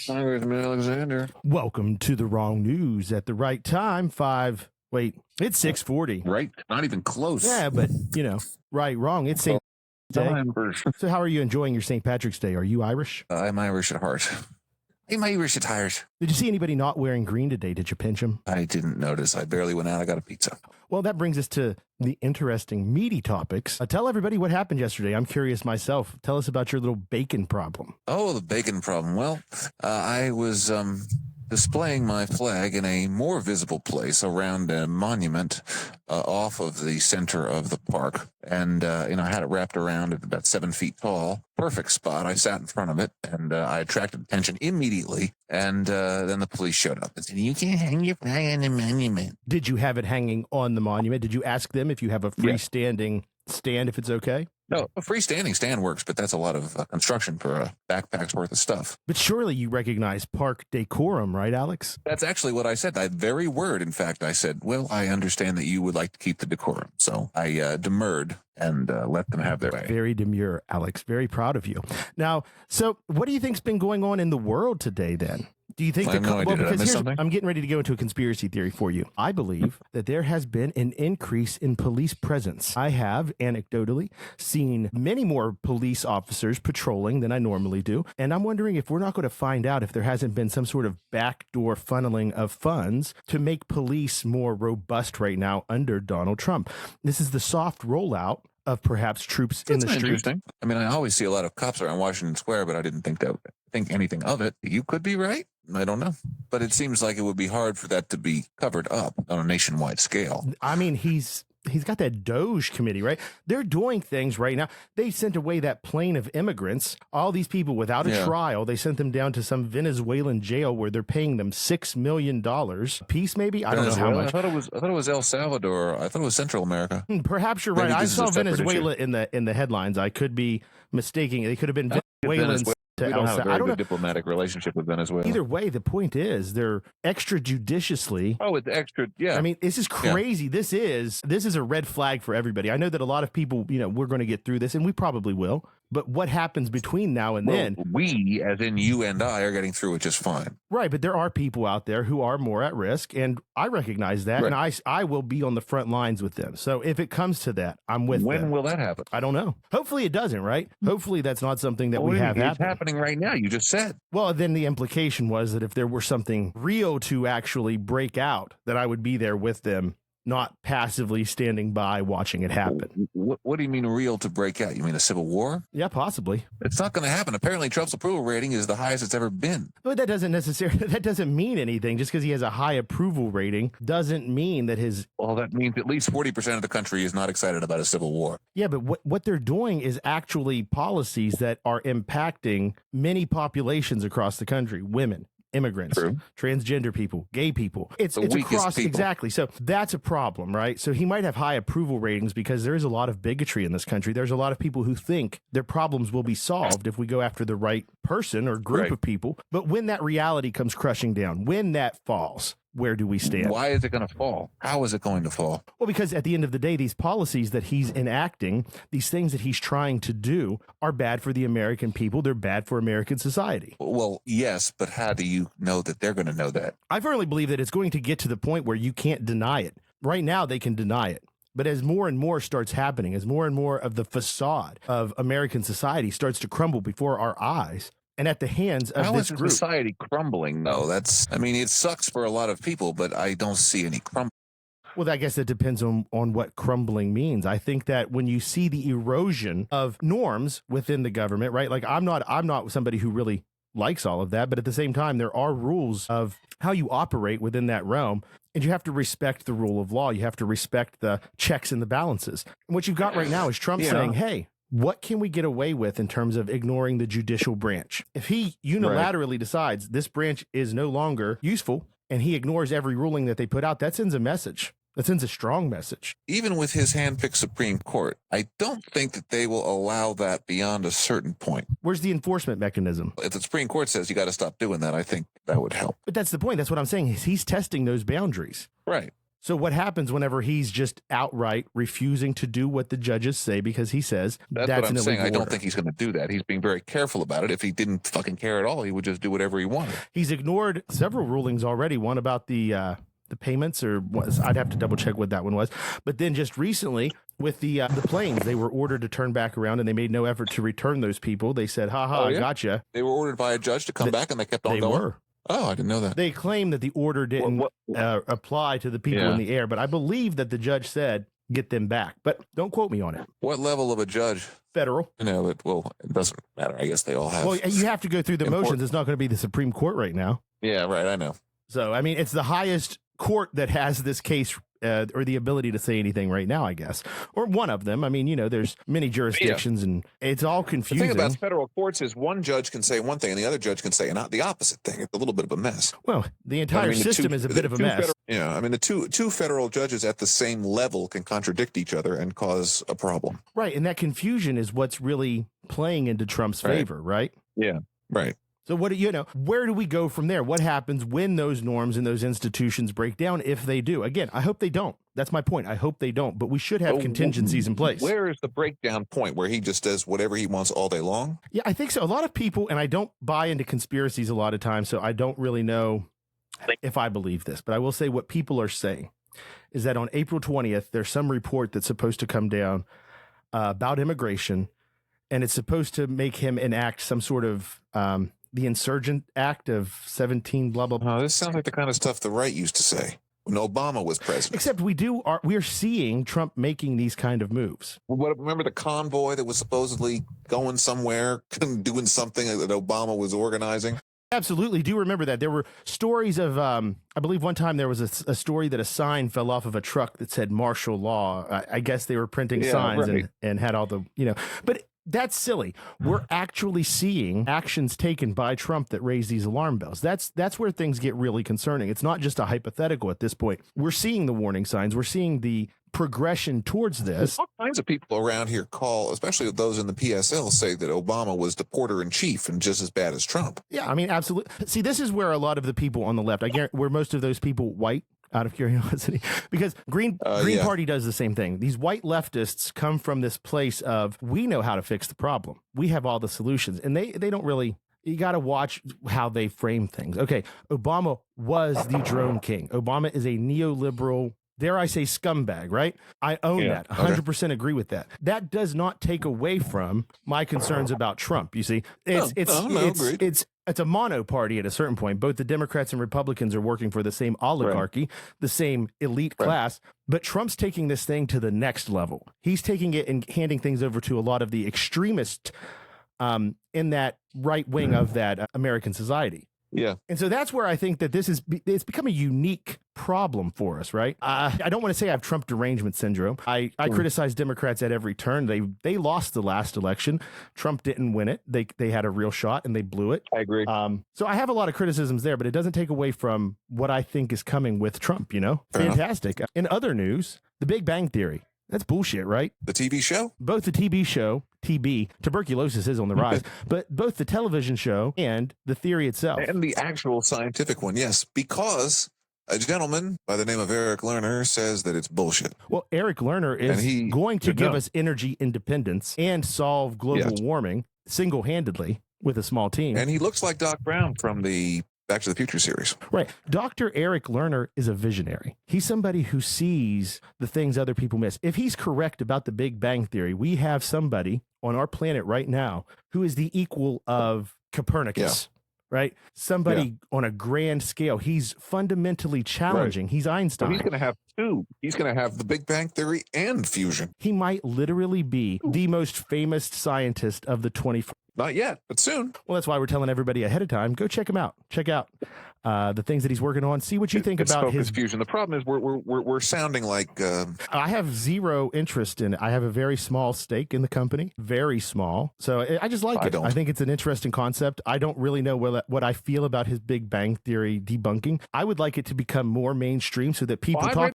Congressman Alexander. Welcome to the wrong news at the right time. It's 6:40. Right? Not even close. Yeah, but right, wrong. It's St. Day. So how are you enjoying your St. Patrick's Day? Are you Irish? I'm Irish at heart. I'm Irish at heart. Did you see anybody not wearing green today? Did you pinch them? I didn't notice. I barely went out. I got a pizza. Well, that brings us to the interesting, meaty topics. Tell everybody what happened yesterday. I'm curious myself. Tell us about your little bacon problem. Oh, the bacon problem. Well, I was displaying my flag in a more visible place around a monument off of the center of the park. And, I had it wrapped around at about 7 feet tall. Perfect spot. I sat in front of it, and I attracted attention immediately. And then the police showed up and said, "You can't hang your flag on the monument." Did you have it hanging on the monument? Did you ask them if you have a freestanding stand, if it's okay? No, a freestanding stand works, but that's a lot of construction for a backpack's worth of stuff. But surely you recognize park decorum, right, Alex? That's actually what I said. That very word, in fact, I said, well, I understand that you would like to keep the decorum. So I demurred and let them have their way. Very demure, Alex. Very proud of you. Now, so what do you think's been going on in the world today, then? Do you think I have no idea. Did I miss something? I'm getting ready to go into a conspiracy theory for you. I believe that there has been an increase in police presence. I have anecdotally seen many more police officers patrolling than I normally do. And I'm wondering if we're not going to find out if there hasn't been some sort of backdoor funneling of funds to make police more robust right now under Donald Trump. This is the soft rollout of perhaps troops in the street. Interesting. I mean, I always see a lot of cops around Washington Square, but I didn't think anything of it. You could be right. I don't know. But it seems like it would be hard for that to be covered up on a nationwide scale. I mean, he's got that Doge committee, right? They're doing things right now. They sent away that plane of immigrants, all these people without a trial. They sent them down to some Venezuelan jail where they're paying them $6 million a piece, maybe? I don't know how much. I thought it was El Salvador. I thought it was Central America. Perhaps you're right. I saw Venezuela in the headlines. I could be mistaking. They could have been Venezuelans. We don't have a very good diplomatic relationship with Venezuela. Either way, the point is they're extrajudiciously. Oh, it's extra. Yeah. I mean, this is crazy. Yeah. This is a red flag for everybody. I know that a lot of people, we're going to get through this, and we probably will. But what happens between now and then? We, as in you and I, are getting through it just fine. Right, but there are people out there who are more at risk, and I recognize that, and I will be on the front lines with them. So if it comes to that, I'm with them. When will that happen? I don't know. Hopefully it doesn't, right? Hopefully that's not something that we have happen. It's happening right now, you just said. Well, then the implication was that if there were something real to actually break out, that I would be there with them, not passively standing by watching it happen. What do you mean real to break out? You mean a civil war? Yeah, possibly. It's not going to happen. Apparently, Trump's approval rating is the highest it's ever been. But that doesn't mean anything. Just because he has a high approval rating doesn't mean that his... Well, that means at least 40% of the country is not excited about a civil war. Yeah, but what they're doing is actually policies that are impacting many populations across the country. Women, immigrants, transgender people, gay people. It's across people. Exactly. So that's a problem, right? So he might have high approval ratings because there is a lot of bigotry in this country. There's a lot of people who think their problems will be solved if we go after the right person or group of people. But when that reality comes crushing down, when that falls, where do we stand? Why is it going to fall? How is it going to fall? Well, because at the end of the day, these policies that he's enacting, these things that he's trying to do are bad for the American people. They're bad for American society. Well, yes, but how do you know that they're going to know that? I firmly believe that it's going to get to the point where you can't deny it. Right now, they can deny it. But as more and more starts happening, as more and more of the facade of American society starts to crumble before our eyes, and at the hands of this group. How is society crumbling, though? It sucks for a lot of people, but I don't see any crumbling. Well, I guess that depends on what crumbling means. I think that when you see the erosion of norms within the government, right? Like I'm not somebody who really likes all of that, but at the same time, there are rules of how you operate within that realm. And you have to respect the rule of law. You have to respect the checks and the balances. And what you've got right now is Trump saying, hey, what can we get away with in terms of ignoring the judicial branch? If he unilaterally decides this branch is no longer useful and he ignores every ruling that they put out, that sends a message. That sends a strong message. Even with his hand-picked Supreme Court, I don't think that they will allow that beyond a certain point. Where's the enforcement mechanism? If the Supreme Court says you got to stop doing that, I think that would help. But that's the point. That's what I'm saying. He's testing those boundaries. Right. So what happens whenever he's just outright refusing to do what the judges say because he says That's that's what I'm an saying. illegal I don't order? think he's going to do that. He's being very careful about it. If he didn't fucking care at all, he would just do whatever he wanted. He's ignored several rulings already. One about the payments, or I'd have to double check what that one was. But then just recently with the planes, they were ordered to turn back around, and they made no effort to return those people. They said, "Ha ha, Oh, yeah? I gotcha." They were ordered by a judge to come back, and they kept on They going. were. Oh, I didn't know that. They claim that the order didn't apply to the people Yeah. in the air, but I believe that the judge said get them back. But don't quote me on it. What level of a judge? Federal. You know, it doesn't matter. I guess they all have. Well, you have to go through the motions. It's not going to be the Supreme Court right now. Yeah, right. I know. So, I mean, it's the highest court that has this case or the ability to say anything right now, I guess, or one of them. I mean, there's many jurisdictions, and it's all The confusing. thing about federal courts is one judge can say one thing and the other judge can say not the opposite thing. It's a little bit of a mess. Well, the entire system is a bit of a mess. I mean, the two federal judges at the same level can contradict each other and cause a problem. Right, and that confusion is what's really playing into Trump's favor, right? Yeah, right. So where do we go from there? What happens when those norms and those institutions break down, if they do? Again, I hope they don't. That's my point. I hope they don't, but we should have contingencies in place. Where is the breakdown point where he just does whatever he wants all day long? Yeah, I think so. A lot of people, and I don't buy into conspiracies a lot of times, so I don't really know if I believe this, but I will say what people are saying is that on April 20th, there's some report that's supposed to come down about immigration, and it's supposed to make him enact some sort of the Insurgent Act of 17, blah, blah, blah. Oh, this sounds like the kind of stuff the right used to say when Obama was president. Except we're seeing Trump making these kind of moves. Remember the convoy that was supposedly going somewhere, doing something that Obama was organizing? Absolutely. Do remember that. There were stories of, I believe one time there was a story that a sign fell off of a truck that said martial law. I guess they were printing signs and had all the, but that's silly. We're actually seeing actions taken by Trump that raise these alarm bells. That's where things get really concerning. It's not just a hypothetical at this point. We're seeing the warning signs. We're seeing the progression towards this. All kinds of people around here especially those in the PSL, say that Obama was the porter in chief and just as bad as Trump. Yeah, I mean, absolutely. See, this is where a lot of the people on the left, I guarantee, were most of those people white, out of curiosity, because Green Party does the same thing. These white leftists come from this place of, we know how to fix the problem. We have all the solutions, and they don't really. You got to watch how they frame things. Okay, Obama was the drone king. Obama is a neoliberal, dare I say, scumbag, right? I own that. 100% agree with that. That does not take away from my concerns about Trump. You see, it's a mono party at a certain point. Both the Democrats and Republicans are working for the same oligarchy, the same elite class. But Trump's taking this thing to the next level. He's taking it and handing things over to a lot of the extremists in that right wing of that American society. Yeah. And so that's where I think that it's become a unique problem for us, right? I don't want to say I have Trump derangement syndrome. I criticize Democrats at every turn. They lost the last election. Trump didn't win it. They had a real shot and they blew it. I agree. So I have a lot of criticisms there, but it doesn't take away from what I think is coming with Trump, Fair Fantastic. Enough. In other news, The Big Bang Theory. That's bullshit, right? The TV show? Both the TV show, TB, tuberculosis is on the rise, but both the television show and the theory itself. And the actual scientific one, yes, because a gentleman by the name of Eric Lerner says that it's bullshit. Well, Eric Lerner is going to give us energy independence and solve global warming single-handedly with a small team. And he looks like Doc Brown from the Back to the Future series. Right. Dr. Eric Lerner is a visionary. He's somebody who sees the things other people miss. If he's correct about the Big Bang Theory, we have somebody on our planet right now who is the equal of Copernicus, right? Somebody on a grand scale. He's fundamentally challenging. He's Einstein. But he's going to have two. He's going to have the Big Bang Theory and fusion. He might literally be the most famous scientist of the 21st. Not yet, but soon. Well, that's why we're telling everybody ahead of time. Go check him out. Check out the things that he's working on. See what you think about his fusion. The problem is we're sounding like. I have zero interest in it. I have a very small stake in the company, very small. So I just like it. I think it's an interesting concept. I don't really know what I feel about his Big Bang Theory debunking. I would like it to become more mainstream so that people talk.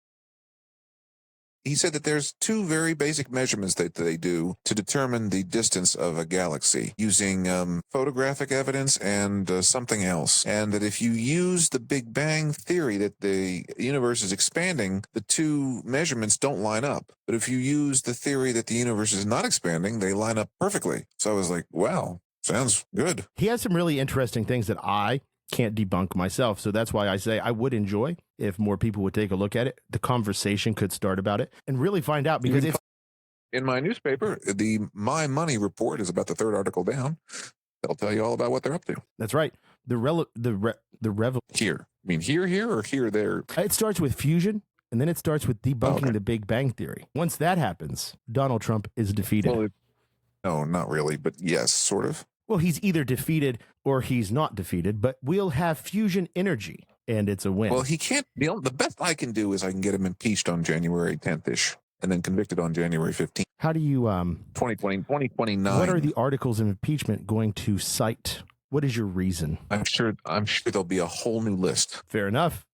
he said that there's two very basic measurements that they do to determine the distance of a galaxy using photographic evidence and something else. And that if you use the Big Bang theory that the universe is expanding, the two measurements don't line up. But if you use the theory that the universe is not expanding, they line up perfectly. So I was like, wow, sounds good. He has some really interesting things that I can't debunk myself. So that's why I say I would enjoy if more people would take a look at it. The conversation could start about it and really find out, because if in my newspaper, the My Money report is about the third article down. They'll tell you all about what they're up to. that's right. Here. I mean, here, or here, there. It starts with fusion, and then it starts with debunking the Big Bang Theory. Once that happens, Donald Trump is defeated. Well, no, not really, but yes, sort of. Well, he's either defeated or he's not defeated, but we'll have fusion energy, and it's a win. Well, he can't. The best I can do is I can get him impeached on January 10th-ish and then convicted on January 15th. How do you 2029. What are the articles of impeachment going to cite? What is your reason? I'm sure there'll be a whole new list. Fair enough.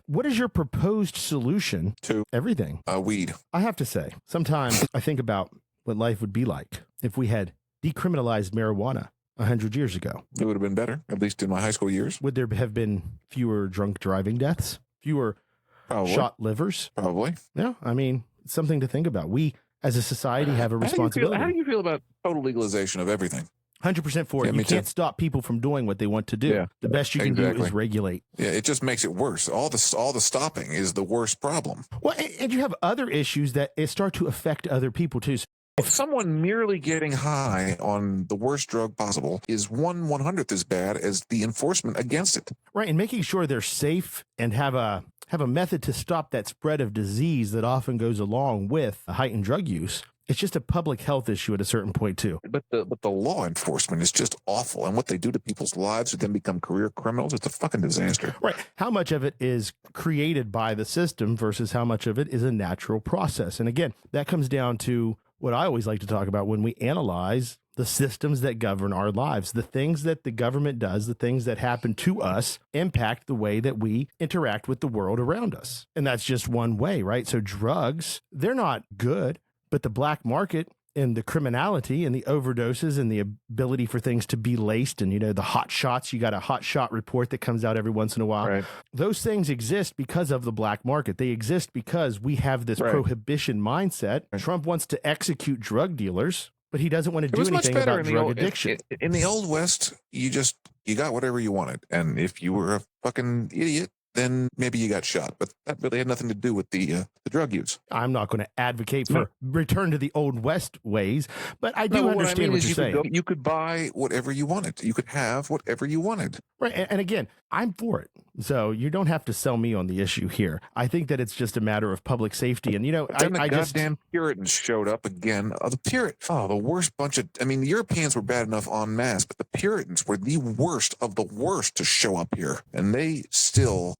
What is your proposed solution to everything? Weed. I have to say, sometimes I think about what life would be like if we had decriminalized marijuana 100 years ago. It would have been better, at least in my high school years. Would there have been fewer drunk driving deaths? Fewer shot livers? Probably. Yeah, I mean, it's something to think about. We, as a society, have a responsibility. How do you feel about total legalization of everything? 100% for it. Yeah, you can't stop people from doing what they want to do. Yeah, the best you can do is regulate. Yeah, it just makes it worse. All the stopping is the worst problem. Well, and you have other issues that start to affect other people too. If someone merely getting high on the worst drug possible is 1/100th as bad as the enforcement against it. Right, and making sure they're safe and have a method to stop that spread of disease that often goes along with heightened drug use. It's just a public health issue at a certain point too. But the law enforcement is just awful, and what they do to people's lives who then become career criminals, it's a fucking disaster. Right. How much of it is created by the system versus how much of it is a natural process? And again, that comes down to what I always like to talk about when we analyze the systems that govern our lives. The things that the government does, the things that happen to us, impact the way that we interact with the world around us. And that's just one way, right? So drugs, they're not good, but the black market and the criminality and the overdoses and the ability for things to be laced and, the hot shots, you got a hot shot report that comes out every once in a while. Right. Those things exist because of the black market. They exist because we have this prohibition mindset. Right. Trump wants to execute drug dealers, but he doesn't want to do anything about drug addiction. In the Old West, you got whatever you wanted. And if you were a fucking idiot, then maybe you got shot. But that really had nothing to do with the drug use. I'm not going to advocate for return to the Old West ways, but I do understand what you're saying. You could buy whatever you wanted. You could have whatever you wanted. Right. And again, I'm for it. So you don't have to sell me on the issue here. I think that it's just a matter of public safety. And, goddamn Puritans showed up again. The worst bunch of, the Europeans were bad enough en masse, but the Puritans were the worst of the worst to show up here. And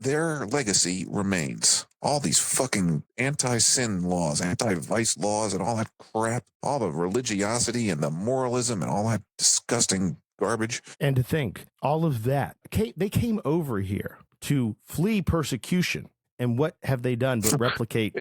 their legacy remains. All these fucking anti-sin laws, anti-vice laws, and all that crap, all the religiosity and the moralism and all that disgusting garbage. And to think, all of that, they came over here to flee persecution. And what have they done but replicate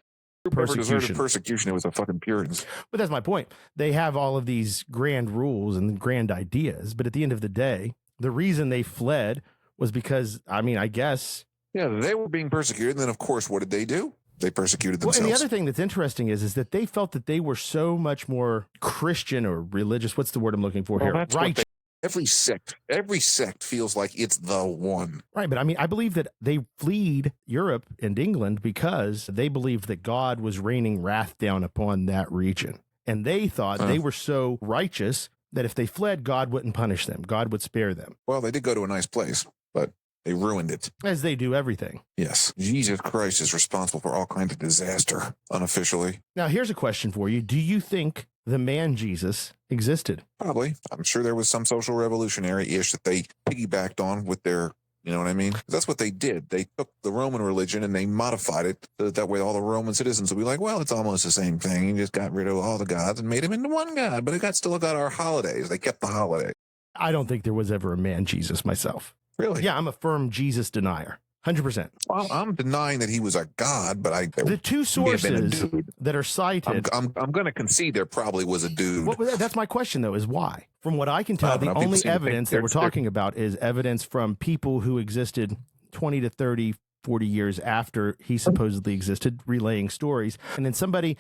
persecution? Persecution, it was the fucking Puritans. But that's my point. They have all of these grand rules and grand ideas, but at the end of the day, the reason they fled was because, I guess... Yeah, they were being persecuted, and then, of course, what did they do? They persecuted themselves. Well, and the other thing that's interesting is that they felt that they were so much more Christian or religious. What's the word I'm looking for here? Righteous. Every sect feels like it's the one. Right, but I believe that they fled Europe and England because they believed that God was raining wrath down upon that region. And they thought they were so righteous that if they fled, God wouldn't punish them. God would spare them. Well, they did go to a nice place, but they ruined it. As they do everything. Yes. Jesus Christ is responsible for all kinds of disaster, unofficially. Now, here's a question for you. Do you think the man Jesus existed? Probably. I'm sure there was some social revolutionary-ish that they piggybacked on with their, you know what I mean? That's what they did. They took the Roman religion and they modified it so that way all the Roman citizens would be like, well, it's almost the same thing. You just got rid of all the gods and made them into one god, but it still got our holidays. They kept the holiday. I don't think there was ever a man Jesus myself. Really? Yeah, I'm a firm Jesus denier. 100%. Well, I'm denying that he was a god, but The two may have been a sources dude. that are cited. I'm going to concede there probably was a dude. Well, that's my question, though, is why? From what I can tell, don't the know. People only seem to think evidence that we're talking about is evidence from people who existed 20 to 30, 40 years after he supposedly existed, relaying stories. And then somebody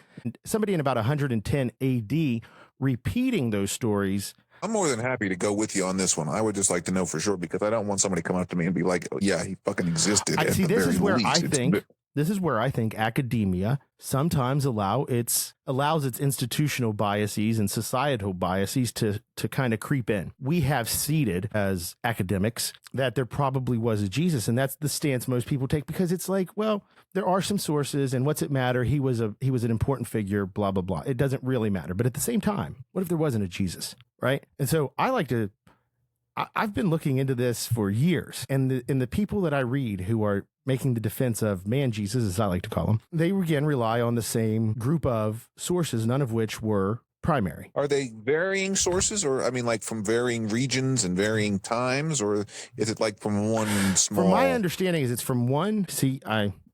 in about 110 AD repeating those stories. I'm more than happy to go with you on this one. I would just like to know for sure, because I don't want somebody to come up to me and be like, oh, yeah, he fucking existed. See, this is where I think academia sometimes allows its institutional biases and societal biases to kind of creep in. We have ceded as academics that there probably was a Jesus, and that's the stance most people take, because it's like, well, there are some sources, and what's it matter? He was an important figure, blah blah blah. It doesn't really matter. But at the same time, what if there wasn't a Jesus, right? And so I've been looking into this for years, and the people that I read who are making the defense of man Jesus, as I like to call them, they again rely on the same group of sources, none of which were primary. Are they varying sources, or I mean, like from varying regions and varying times, or is it like from one small? From my understanding, is it's from one. See,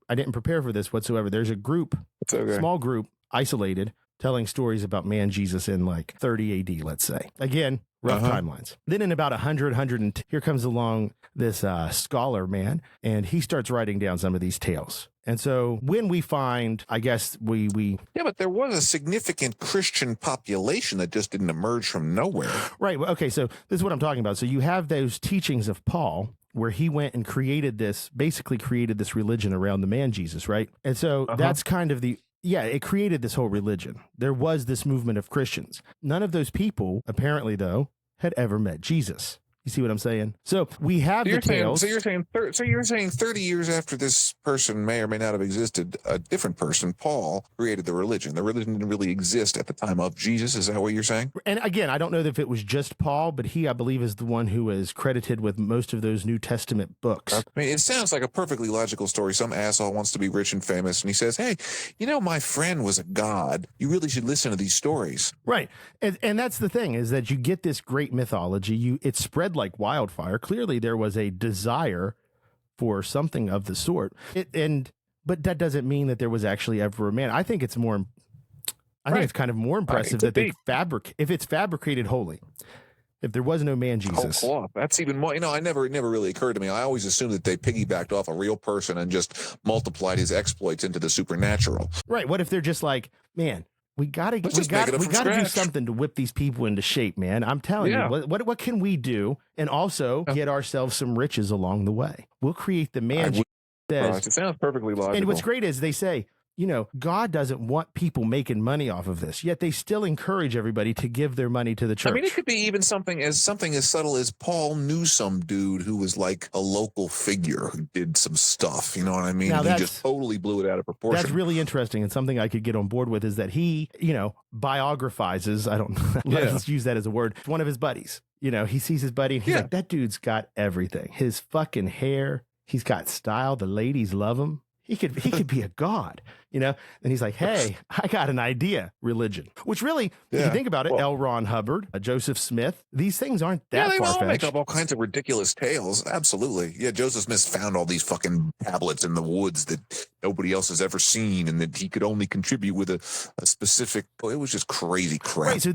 I didn't prepare for this whatsoever. There's a group, small group, isolated, telling stories about man Jesus in like 30 AD, let's say. Again, rough timelines. Then in about 100, here comes along this scholar man, and he starts writing down some of these tales. And so when we find, I guess we Yeah, but there was a significant Christian population that just didn't emerge from nowhere. Right. Well, okay, so this is what I'm talking about. So you have those teachings of Paul, where he went and basically created this religion around the man Jesus, right? And so that's kind of it created this whole religion. There was this movement of Christians. None of those people, apparently, though, had ever met Jesus. You see what I'm saying? So we have the tales. So you're saying 30 years after this person may or may not have existed, a different person, Paul, created the religion. The religion didn't really exist at the time of Jesus. Is that what you're saying? And again, I don't know if it was just Paul, but he, I believe, is the one who is credited with most of those New Testament books. I mean, it sounds like a perfectly logical story. Some asshole wants to be rich and famous, and he says, hey, my friend was a god. You really should listen to these stories. Right. And that's the thing, is that you get this great mythology. It spread like wildfire. Clearly there was a desire for something of the sort. But that doesn't mean that there was actually ever a man. I think it's more, I think it's kind of more impressive that if it's fabricated wholly, if there was no man Jesus. Whole cloth. That's even more, it never really occurred to me. I always assumed that they piggybacked off a real person and just multiplied his exploits into the supernatural. Right. What if they're just like, man, we gotta do something to whip these people into shape, man. I'm telling you, what can we do, and also get ourselves some riches along the way? We'll create the man. It sounds perfectly logical. And what's great is they say, God doesn't want people making money off of this, yet they still encourage everybody to give their money to the church. I mean, it could be even something as subtle as Paul knew some dude who was like a local figure who did some stuff. You know what I mean? He just totally blew it out of proportion. That's really interesting, and something I could get on board with is that he, biographizes. I don't let's use that as a word. One of his buddies. He sees his buddy and he's like, that dude's got everything. His fucking hair. He's got style. The ladies love him. He could be a god, And he's like, hey, I got an idea. Religion, which really, if you think about it, L. Ron Hubbard, Joseph Smith, these things aren't that they far-fetched. all make up all kinds of ridiculous tales. Absolutely. Yeah, Joseph Smith found all these fucking tablets in the woods that nobody else has ever seen, and that he could only contribute with a specific. It was just crazy crap. Right. So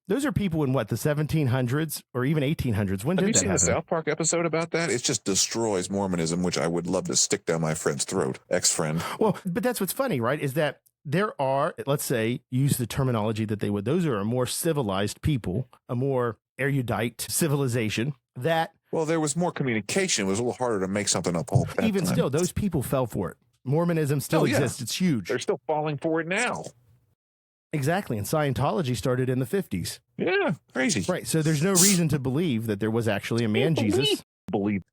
those are people in what, the 1700s or even 1800s. When did that happen? Have you seen the South Park episode about that? It just destroys Mormonism, which I would love to stick down my friend's throat. Ex-friend. Well, but that's what's funny, right? Is that there are, let's say, use the terminology that they would. Those are a more civilized people, a more erudite civilization that. Well, there was more communication. It was a little harder to make something up. Even still, those people fell for it. Mormonism still exists. It's huge. They're still falling for it now. Exactly. And Scientology started in the 50s. Yeah, crazy. Right. So there's no reason to believe that there was actually a man Jesus.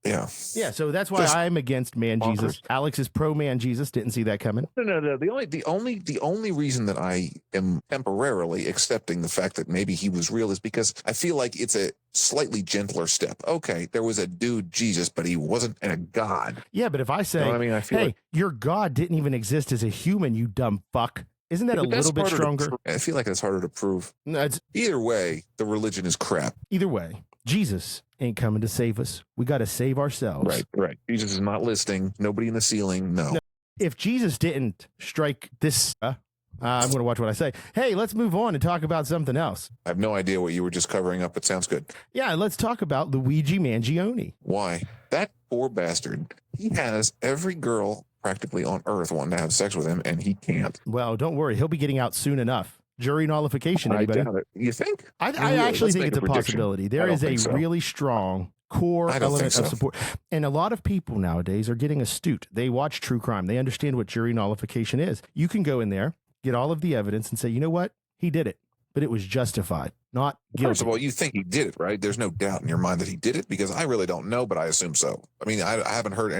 Yeah. Yeah. So that's why I'm against man Jesus. Alex is pro man Jesus. Didn't see that coming. No. The only reason that I am temporarily accepting the fact that maybe he was real is because I feel like it's a slightly gentler step. Okay, there was a dude Jesus, but he wasn't a god. Yeah, but if I say, I feel like your God didn't even exist as a human, you dumb fuck. isn't that a But that's little bit harder to stronger? I feel like that's harder to prove. No, it's Either way, the religion is crap. either way. Jesus ain't coming to save us. We got to save ourselves. Right. Jesus is not listening. Nobody in the ceiling. No. If Jesus didn't strike this, I'm going to watch what I say. Hey, let's move on and talk about something else. I have no idea what you were just covering up. It sounds good. Yeah, let's talk about Luigi Mangione. Why? That poor bastard. He has every girl practically on earth wanting to have sex with him, and he can't. Well, don't worry. He'll be getting out soon enough. Jury nullification, anybody? I doubt it. You think? I Really? actually Let's think make it's a prediction. possibility. I There don't is a think so. really strong core I don't element think of so. support. And a lot of people nowadays are getting astute. They watch true crime. They understand what jury nullification is. You can go in there, get all of the evidence, and say, you know what? He did it, but it was justified, not guilty. First of all, you think he did it, right? There's no doubt in your mind that he did it, because I really don't know, but I assume so. I mean, I haven't heard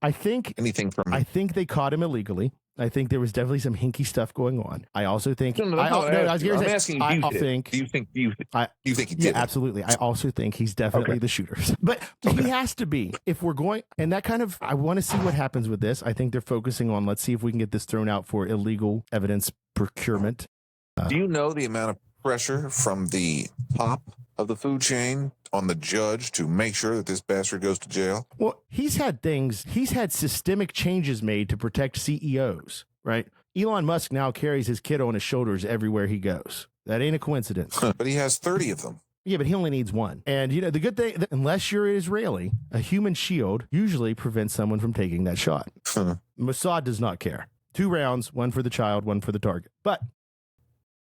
I think anything from I think they caught him illegally. I think there was definitely some hinky stuff going on. I also think No, that's not what I asked you. I'm asking I you did. think Do you think he yeah, did it? absolutely. I also think he's definitely Okay. the shooter. But he has to be. If we're going, and that kind of, I want to see what happens with this. I think they're focusing on, let's see if we can get this thrown out for illegal evidence procurement. Do you know the amount of pressure from the top of the food chain on the judge to make sure that this bastard goes to jail? Well, he's had systemic changes made to protect CEOs, right? Elon Musk now carries his kid on his shoulders everywhere he goes. That ain't a coincidence. But he has 30 of them. Yeah, but he only needs one. And, you know, the good thing, unless you're Israeli, a human shield usually prevents someone from taking that shot. Mossad does not care. 2 rounds, one for the child, one for the target. But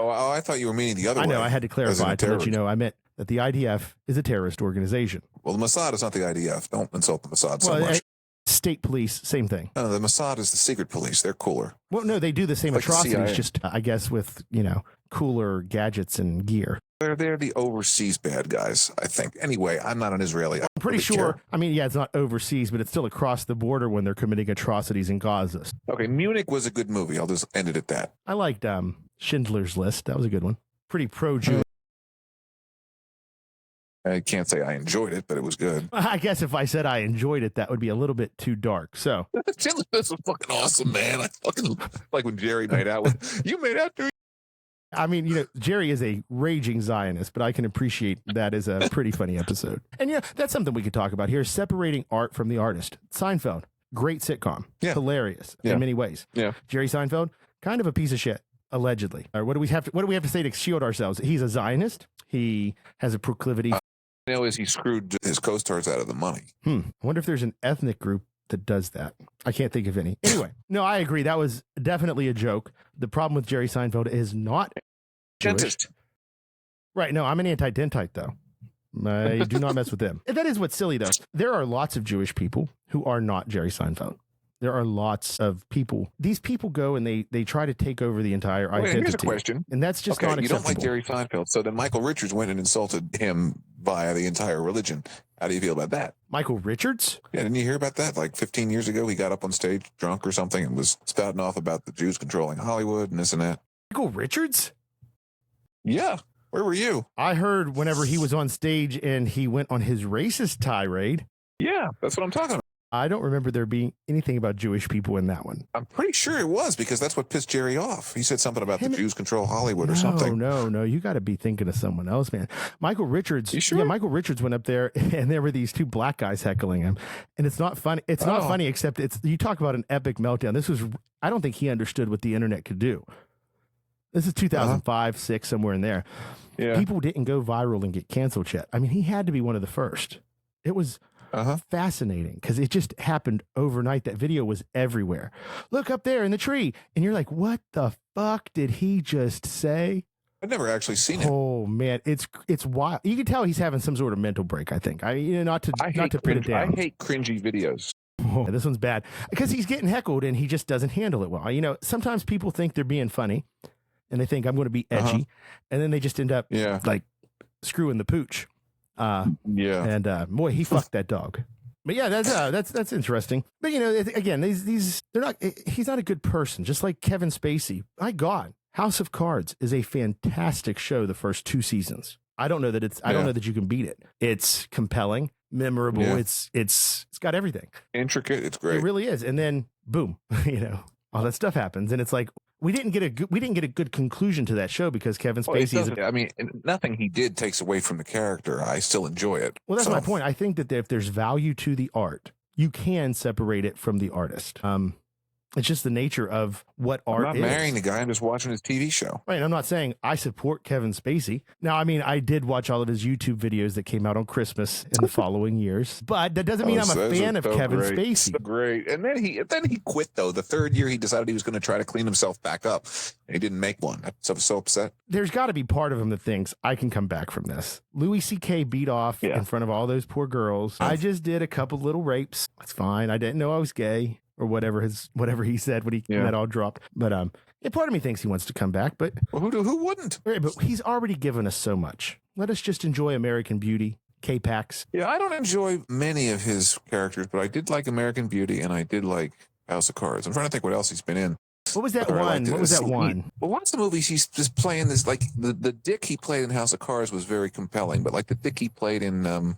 Oh, I thought you were meaning the other way. I know I had to as in clarify a to let you terrorist. know I meant that the IDF is a terrorist organization. Well, the Mossad is not the IDF. Don't insult the Mossad so Well, much. state police, same thing. No, the Mossad is the secret police. They're cooler. Well, no, they do the same Like the atrocities, CIA. just, I guess, with, you know, cooler gadgets and gear. They're the overseas bad guys, I think. Anyway, I'm not an Israeli. I'm pretty sure. I mean, yeah, it's not overseas, but it's still across the border when they're committing atrocities in Gaza. Okay, Munich was a good movie. I'll just end it at that. I liked Schindler's List. That was a good one. Pretty pro-Jew. I can't say I enjoyed it, but it was good. I guess if I said I enjoyed it, that would be a little bit too dark. So, Schindler's List was fucking awesome, man. I fucking like when Jerry made out with you made out to. I mean, you know, Jerry is a raging Zionist, but I can appreciate that as a pretty funny episode. And, you know, that's something we could talk about here, separating art from the artist. Seinfeld, great sitcom. Yeah. Hilarious Yeah. in many ways. Yeah. Jerry Seinfeld, kind of a piece of shit, allegedly. Or what do we have to say to shield ourselves? He's a Zionist. He has a proclivity. You know, is he screwed his co-stars out of the money? I wonder if there's an ethnic group that does that. I can't think of any. Anyway, no, I agree. That was definitely a joke. The problem with Jerry Seinfeld is not Jewish. Dentist. Right. No, I'm an anti-dentite, though. I do not mess with them. And that is what's silly, though. There are lots of Jewish people who are not Jerry Seinfeld. There are lots of people. These people go and they try to take over the entire Wait, identity. here's a question. And that's just Okay, not you don't acceptable. like Jerry Seinfeld, so then Michael Richards went and insulted him via the entire religion. How do you feel about that? Michael Richards? Yeah, didn't you hear about that? Like 15 years ago, he got up on stage drunk or something and was spouting off about the Jews controlling Hollywood and this and that. Michael Richards? Yeah, where were you? I heard whenever he was on stage and he went on his racist tirade. Yeah, that's what I'm talking about. I don't remember there being anything about Jewish people in that one. I'm pretty sure it was, because that's what pissed Jerry off. He said something about Him- the Jews control Hollywood or No, something. no. You got to be thinking of someone else, man. Michael Richards. You sure? Yeah, Michael Richards went up there, and there were these 2 black guys heckling him, and it's not funny. It's not Oh. funny, except it's. You talk about an epic meltdown. This was. I don't think he understood what the internet could do. This is 2005, 6, somewhere in there. Yeah. People didn't go viral and get canceled yet. I mean, he had to be one of the first. It was fascinating because it just happened overnight. That video was everywhere. Look up there in the tree. And you're like, what the fuck did he just say? I've never actually seen it. Oh man, it's wild. You can tell he's having some sort of mental break, I think. Not to put it down. I hate cringy videos. Oh, this one's bad because he's getting heckled and he just doesn't handle it well. You know, sometimes people think they're being funny and they think I'm going to be edgy, and then they just end up Yeah. like screwing the pooch. Yeah. And boy, he fucked that dog. But yeah, that's interesting. But you know, again, these they're not. He's not a good person. Just like Kevin Spacey. My God, House of Cards is a fantastic show. The first 2 seasons. I don't know that it's. I don't know that you can beat it. It's compelling, memorable. Yeah. It's got everything. Intricate. It's great. It really is. And then boom, you know, all that stuff happens, and it's like, we didn't get a good conclusion to that show because Kevin Well, it Spacey is doesn't, I mean, nothing he did takes away from the character. I still enjoy it. well, that's So, my point. I think that if there's value to the art, you can separate it from the artist. It's just the nature of what I'm art not is. marrying the guy. I'm just watching his TV show. Right. I'm not saying I support Kevin Spacey. Now, I mean, I did watch all of his YouTube videos that came out on Christmas in the following years, but that doesn't mean I'm a fan of Kevin Spacey. So great. And then he quit though. The third year he decided he was going to try to clean himself back up. And he didn't make one. So I was so upset. There's got to be part of him that thinks I can come back from this. Louis C.K. beat off in front of all those poor girls. I just did a couple little rapes. That's fine. I didn't know I was gay. Or whatever he said when that all dropped. But part of me thinks he wants to come back. But well, who wouldn't? Right, but he's already given us so much. Let us just enjoy American Beauty, K-Pax. Yeah, I don't enjoy many of his characters, but I did like American Beauty and I did like House of Cards. I'm trying to think what else he's been in. What was that one? What was that one? Well, lots of movies he's just playing this, like the dick he played in House of Cards was very compelling, but like the dick he played in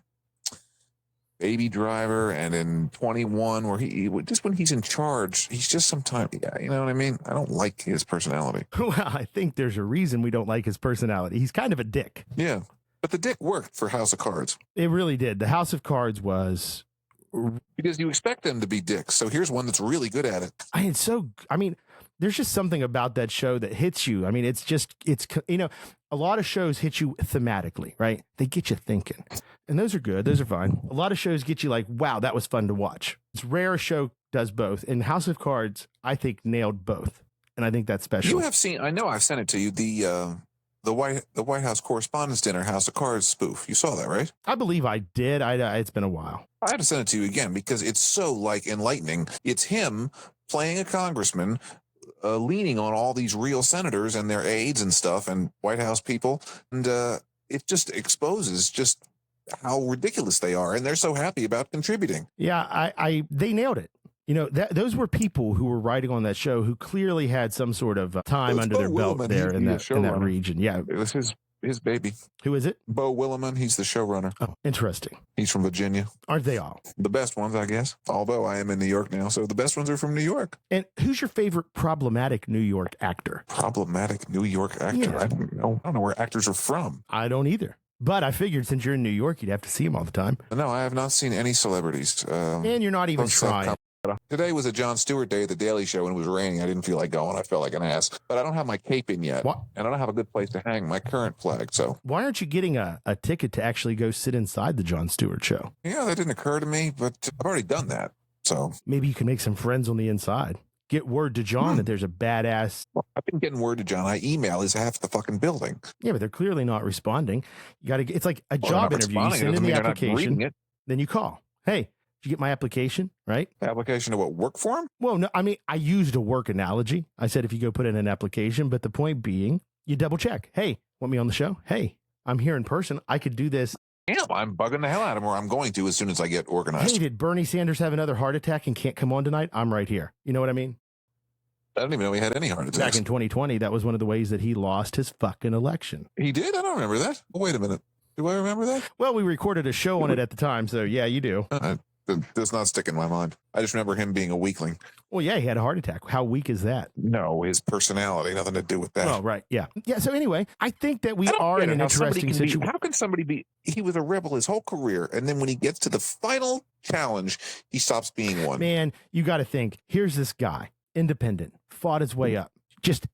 Baby Driver and in 21, where he just when he's in charge, he's just sometimes, you know what I mean? I don't like his personality. Well, I think there's a reason we don't like his personality. He's kind of a dick. Yeah, but the dick worked for House of Cards. It really did. The House of Cards was because you expect them to be dicks. So here's one that's really good at it. I mean, there's just something about that show that hits you. I mean, it's a lot of shows hit you thematically, right? They get you thinking. And those are good. Those are fine. A lot of shows get you like, wow, that was fun to watch. It's rare a show does both. And House of Cards, I think, nailed both. And I think that's special. You have seen, I know I've sent it to you, the White House Correspondents' Dinner House of Cards spoof. You saw that, right? I believe I did. It's been a while. I have to send it to you again because it's so like enlightening. It's him playing a congressman, leaning on all these real senators and their aides and stuff and White House people. And it just exposes just how ridiculous they are. And they're so happy about contributing. Yeah, they nailed it. You know, those were people who were writing on that show who clearly had some sort of time under their belt there in that region. Yeah. It was his baby. Who is it? Bo Willimon. He's the showrunner. Oh, interesting. He's from Virginia. Aren't they all? The best ones, I guess. Although I am in New York now, so the best ones are from New York. And who's your favorite problematic New York actor? Problematic New York actor? Yeah. I don't know where actors are from. I don't either. But I figured since you're in New York, you'd have to see them all the time. No, I have not seen any celebrities. And you're not even trying. Today was a Jon Stewart day at the Daily Show and it was raining. I didn't feel like going. I felt like an ass. But I don't have my cape in yet. What? And I don't have a good place to hang my current flag. So why aren't you getting a ticket to actually go sit inside the Jon Stewart show? Yeah, that didn't occur to me, but I've already done that. So maybe you can make some friends on the inside. Get word to John that there's a badass. Well, I've been getting word to John. I email his half the fucking building. Yeah, but they're clearly not responding. You got to. It's like a job interview. You send in the application, then you call. Hey, did you get my application? Right? Application to what? Work for him? Well, no. I mean, I used a work analogy. I said if you go put in an application, but the point being, you double check. Hey, want me on the show? Hey, I'm here in person. I could do this. Yeah, I'm bugging the hell out of him, or I'm going to as soon as I get organized. Hey, did Bernie Sanders have another heart attack and can't come on tonight? I'm right here. You know what I mean? I don't even know he had any heart attacks. Back in 2020, that was one of the ways that he lost his fucking election. He did? I don't remember that. Oh, wait a minute. Do I remember that? Well, we recorded a show on it at the time, so yeah, you do. It does not stick in my mind. I just remember him being a weakling. Well, yeah, he had a heart attack. How weak is that? No, his personality, nothing to do with that. Oh, right. Yeah. Yeah. So anyway, I think that we are in an interesting situation. How can somebody be, he was a rebel his whole career, and then when he gets to the final challenge, he stops being one. Man, you got to think, here's this guy, independent, fought his way up. Just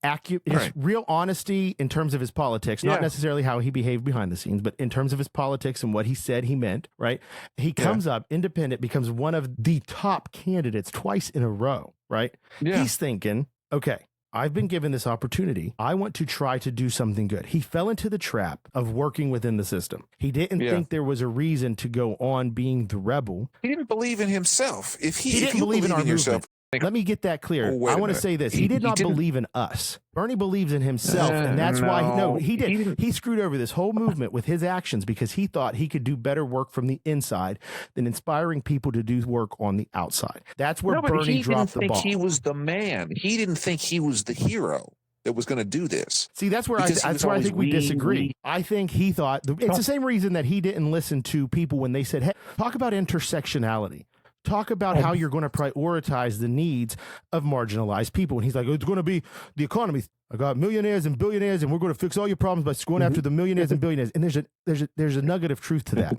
real honesty in terms of his politics, not necessarily how he behaved behind the scenes, but in terms of his politics and what he said he meant, right? He comes up independent, becomes one of the top candidates twice in a row, right? Yeah. He's thinking, okay, I've been given this opportunity. I want to try to do something good. He fell into the trap of working within the system. He didn't think there was a reason to go on being the rebel. He didn't believe in himself. If he didn't believe in our movement. Let me get that clear. I want to say this. He did not believe in us. Bernie believes in himself, and that's why he did. He screwed over this whole movement with his actions because he thought he could do better work from the inside than inspiring people to do work on the outside. That's where Bernie dropped the ball. He was the man. He didn't think he was the hero that was going to do this. See, that's where I think we disagree. I think he thought it's the same reason that he didn't listen to people when they said, "Hey, talk about intersectionality. talk about how you're going to prioritize the needs of marginalized people. And he's like, it's going to be the economy. I got millionaires and billionaires, and we're going to fix all your problems by going after the millionaires and billionaires. And there's a nugget of truth to that.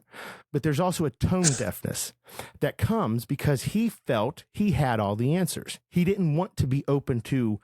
But there's also a tone deafness that comes because he felt he had all the answers. He didn't want to be open to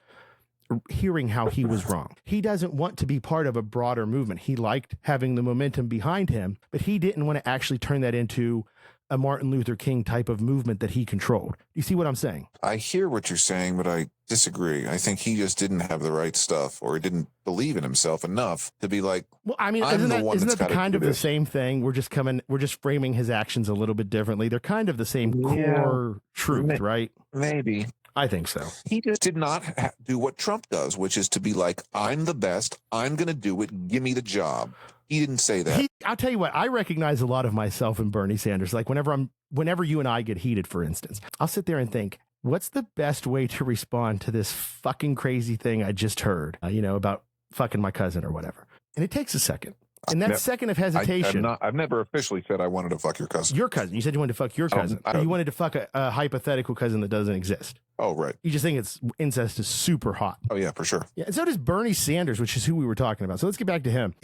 hearing how he was wrong. He doesn't want to be part of a broader movement. He liked having the momentum behind him, but he didn't want to actually turn that into a Martin Luther King type of movement that he controlled. You see what I'm saying? I hear what you're saying, but I disagree. I think he just didn't have the right stuff, or he didn't believe in himself enough to be like, well, I mean, I'm isn't the that, one isn't that's that the gotta kind do of the this. same thing? We're just framing his actions a little bit differently. They're kind of the same core truth, right? Maybe. I think so. He just did not do what Trump does, which is to be like, I'm the best. I'm going to do it. Give me the job. He didn't say that. I'll tell you what, I recognize a lot of myself in Bernie Sanders. Like whenever you and I get heated, for instance, I'll sit there and think, what's the best way to respond to this fucking crazy thing I just heard, about fucking my cousin or whatever. And it takes a second. And that second of hesitation. I've never officially said I wanted to fuck your cousin. Your cousin. You said you wanted to fuck your cousin. You wanted to fuck a hypothetical cousin that doesn't exist. Oh, right. You just think incest is super hot. Oh, yeah, for sure. Yeah. And so does Bernie Sanders, which is who we were talking about. So let's get back to him.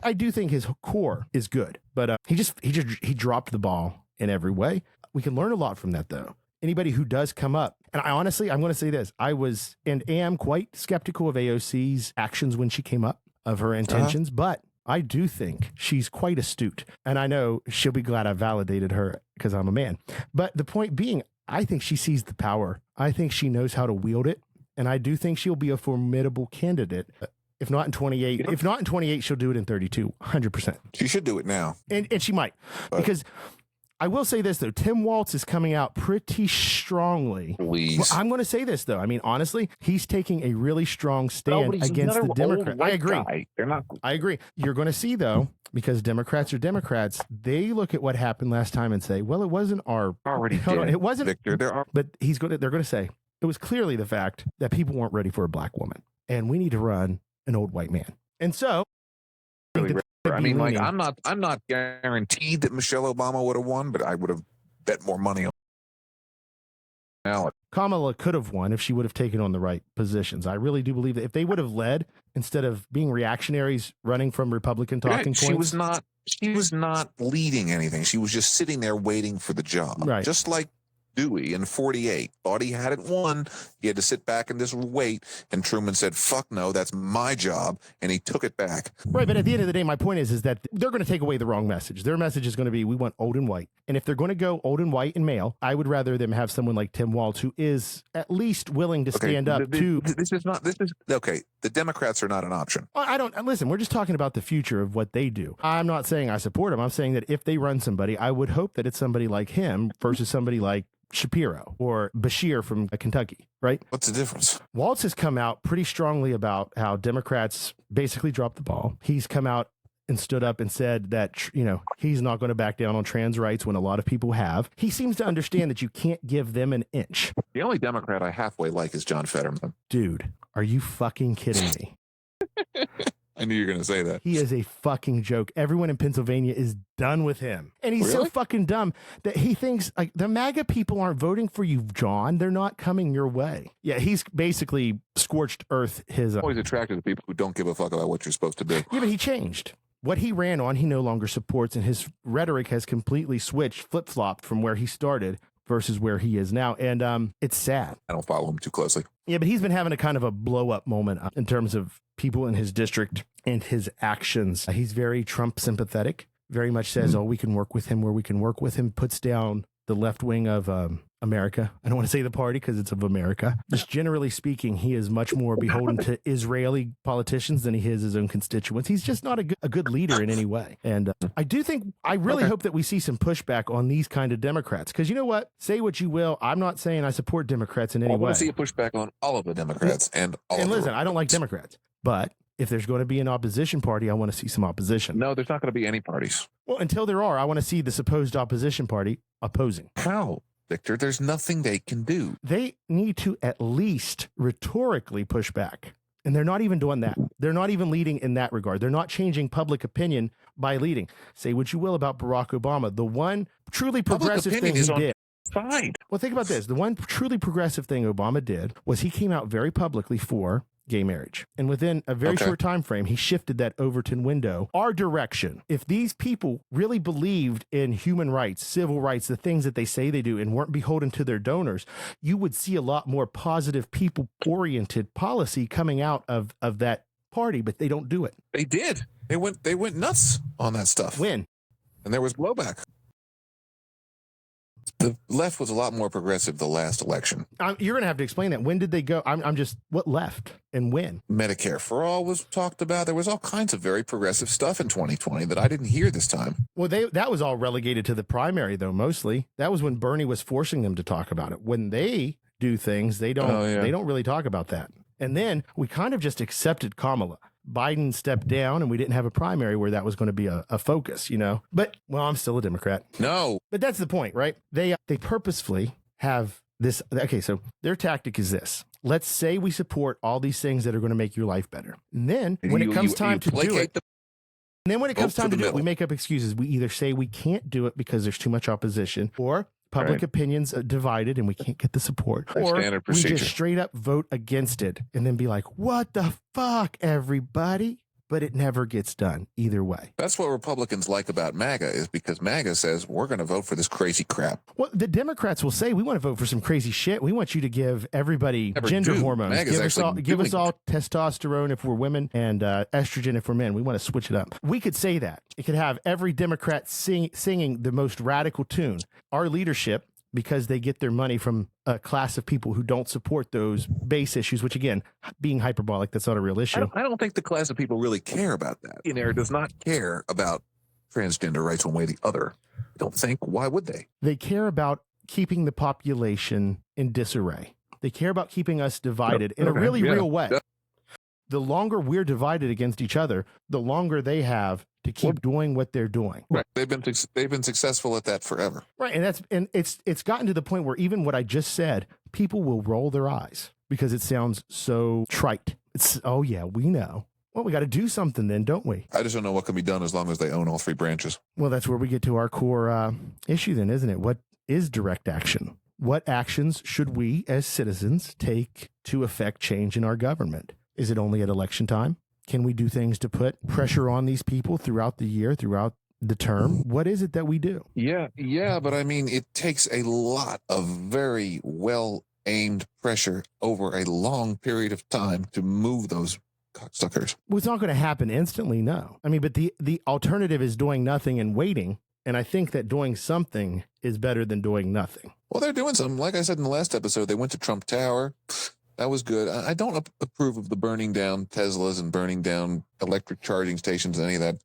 I do think his core is good, but he dropped the ball in every way. We can learn a lot from that, though. Anybody who does come up, and I'm going to say this, I was and am quite skeptical of AOC's actions when she came up, of her intentions, but I do think she's quite astute. And I know she'll be glad I validated her because I'm a man. But the point being, I think she sees the power. I think she knows how to wield it. And I do think she'll be a formidable candidate. If not in 28, she'll do it in 32, 100%. She should do it now. And she might. Because I will say this, though. Tim Walz is coming out pretty strongly. Please. Well, I'm going to say this, though. I mean, honestly, he's taking a really strong stand against the Democrats. I agree. I agree. You're going to see, though, because Democrats are Democrats, they look at what happened last time and say, well, it wasn't our... It wasn't... Victor, But they're going to say, it was clearly the fact that people weren't ready for a black woman. And we need to run an old white man. And so... I mean, like, I'm not guaranteed that Michelle Obama would have won, but I would have bet more money on Alex. Kamala could have won if she would have taken on the right positions. I really do believe that if they would have led instead of being reactionaries running from Republican talking points. She was not leading anything. She was just sitting there waiting for the job. Right. Just like Dewey in 48 thought he had it won. He had to sit back and just wait. And Truman said, fuck no, that's my job. And he took it back. Right. But at the end of the day, my point is that they're going to take away the wrong message. Their message is going to be, we want old and white. And if they're going to go old and white and male, I would rather them have someone like Tim Walz, who is at least willing to stand up to. This is okay. The Democrats are not an option. Listen, we're just talking about the future of what they do. I'm not saying I support them. I'm saying that if they run somebody, I would hope that it's somebody like him versus somebody like Shapiro or Bashir from Kentucky, right? What's the difference? Walz has come out pretty strongly about how Democrats basically dropped the ball. He's come out and stood up and said that, he's not going to back down on trans rights when a lot of people have. He seems to understand that you can't give them an inch. The only Democrat I halfway like is John Fetterman. Dude, are you fucking kidding me? I knew you were going to say that. He is a fucking joke. Everyone in Pennsylvania is done with him. And he's so fucking dumb that he thinks, like, the MAGA people aren't voting for you, John. They're not coming your way. Yeah, he's basically scorched earth his... always attracted to people who don't give a fuck about what you're supposed to do. Yeah, but he changed. What he ran on, he no longer supports, and his rhetoric has completely switched, flip-flopped from where he started versus where he is now. And it's sad. I don't follow him too closely. Yeah, but he's been having a kind of a blow-up moment in terms of people in his district and his actions. He's very Trump sympathetic, very much says, we can work with him where we can work with him, puts down the left wing of America. I don't want to say the party because it's of America. Just generally speaking, he is much more beholden to Israeli politicians than he is his own constituents. He's just not a good leader in any way. And I really hope that we see some pushback on these kind of Democrats. Because you know what? Say what you will. I'm not saying I support Democrats in any way. I want to see a pushback on all of the Democrats and all of listen, I don't like Democrats. But if there's going to be an opposition party, I want to see some opposition. No, there's not going to be any parties. Well, until there are, I want to see the supposed opposition party opposing. How, Victor? There's nothing they can do. They need to at least rhetorically push back. And they're not even doing that. They're not even leading in that regard. They're not changing public opinion by leading. Say what you will about Barack Obama. The one truly progressive thing he did. Fine. Well, think about this. The one truly progressive thing Obama did was he came out very publicly for gay marriage. And within a very short time frame, he shifted that Overton window our direction. If these people really believed in human rights, civil rights, the things that they say they do, and weren't beholden to their donors, you would see a lot more positive, people-oriented policy coming out of that party, but they don't do it. They did. They went nuts on that stuff. When? And there was blowback. The left was a lot more progressive the last election. You're going to have to explain that. When did they go? I'm just, what left and when? Medicare for All was talked about. There was all kinds of very progressive stuff in 2020 that I didn't hear this time. Well, that was all relegated to the primary, though, mostly. That was when Bernie was forcing them to talk about it. When they do things, they don't really talk about that. And then we kind of just accepted Kamala. Biden stepped down and we didn't have a primary where that was going to be a focus, But, well, I'm still a Democrat. No. But that's the point, right? They purposefully have this. Okay, so their tactic is this. Let's say we support all these things that are going to make your life better. And then when it comes time to do it, we make up excuses. We either say we can't do it because there's too much opposition, or public opinion's divided and we can't get the support, or we just straight up vote against it and then be like, what the fuck, everybody? But it never gets done either way. That's what Republicans like about MAGA, is because MAGA says we're going to vote for this crazy crap. Well, the Democrats will say we want to vote for some crazy shit. We want you to give everybody gender hormones. Give us all testosterone if we're women and estrogen if we're men. We want to switch it up. We could say that. It could have every Democrat singing the most radical tune. Our leadership, because they get their money from a class of people who don't support those base issues, which, again, being hyperbolic, that's not a real issue. I don't think the class of people really care about that. Billionaire does not care about transgender rights one way or the other. I don't think. Why would they? They care about keeping the population in disarray. They care about keeping us divided in a really real way. Yeah. The longer we're divided against each other, the longer they have to keep doing what they're doing. Right. They've been successful at that forever. Right. And it's gotten to the point where even what I just said, people will roll their eyes because it sounds so trite. It's, oh yeah, we know. Well, we got to do something then, don't we? I just don't know what can be done as long as they own all three branches. Well, that's where we get to our core issue then, isn't it? What is direct action? What actions should we as citizens take to affect change in our government? Is it only at election time? Can we do things to put pressure on these people throughout the year, throughout the term? What is it that we do? Yeah, but I mean, it takes a lot of very well-aimed pressure over a long period of time to move those cocksuckers. Well, it's not going to happen instantly, no. I mean, but the alternative is doing nothing and waiting, and I think that doing something is better than doing nothing. Well, they're doing something. Like I said in the last episode, they went to Trump Tower. That was good. I don't approve of the burning down Teslas and burning down electric charging stations and any of that.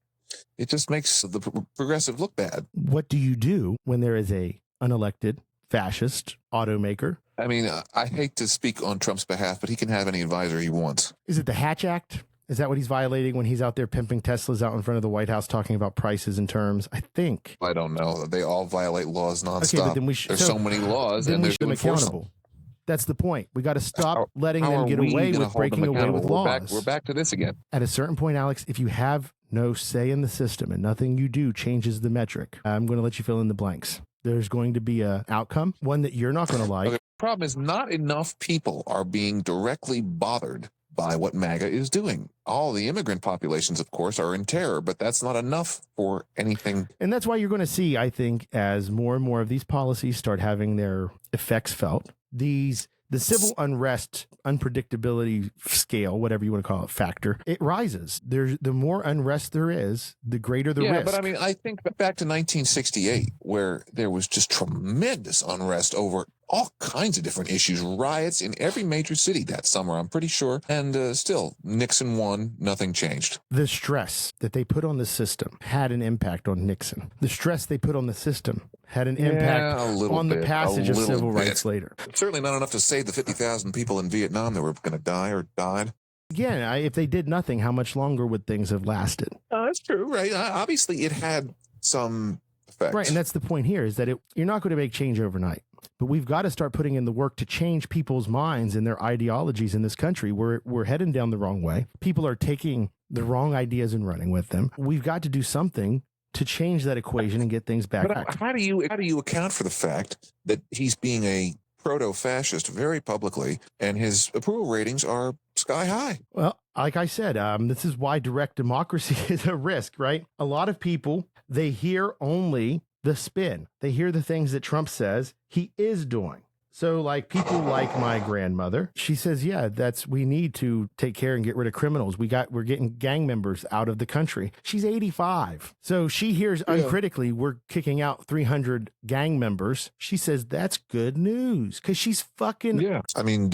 It just makes the progressive look bad. What do you do when there is a unelected fascist automaker? I mean, I hate to speak on Trump's behalf, but he can have any advisor he wants. Is it the Hatch Act? Is that what he's violating when he's out there pimping Teslas out in front of the White House talking about prices and terms? I think. I don't know. They all violate laws nonstop. Okay, but then There's so many laws, and they're accountable. That's the point. We got to stop letting them get away with breaking away with laws. We're back to this again. At a certain point, Alex, if you have no say in the system and nothing you do changes the metric, I'm going to let you fill in the blanks. There's going to be an outcome, one that you're not going to like. Okay. The problem is not enough people are being directly bothered by what MAGA is doing. All the immigrant populations, of course, are in terror, but that's not enough for anything. And that's why you're going to see, I think, as more and more of these policies start having their effects felt, the civil unrest, unpredictability scale, whatever you want to call it, factor, it rises. The more unrest there is, the greater the risk. Yeah, but I mean, I think back to 1968, where there was just tremendous unrest over all kinds of different issues, riots in every major city that summer, I'm pretty sure. And still, Nixon won, nothing changed. The stress that they put on the system had an impact on Nixon. The stress they put on the system had an impact on the passage of civil rights later. Certainly not enough to save the 50,000 people in Vietnam that were going to die or died. Again, if they did nothing, how much longer would things have lasted? That's true, right? Obviously, it had some effects. Right, and that's the point here, is that you're not going to make change overnight. But we've got to start putting in the work to change people's minds and their ideologies in this country. We're heading down the wrong way. People are taking the wrong ideas and running with them. We've got to do something to change that equation and get things back. But how do you account for the fact that he's being a proto-fascist very publicly, and his approval ratings are sky high? Well, like I said, this is why direct democracy is a risk, right? A lot of people, they hear only the spin. They hear the things that Trump says he is doing. So like people like my grandmother, she says, yeah, we need to take care and get rid of criminals. We're getting gang members out of the country. She's 85. So she hears uncritically, we're kicking out 300 gang members. She says, that's good news because she's fucking. Yeah. I mean,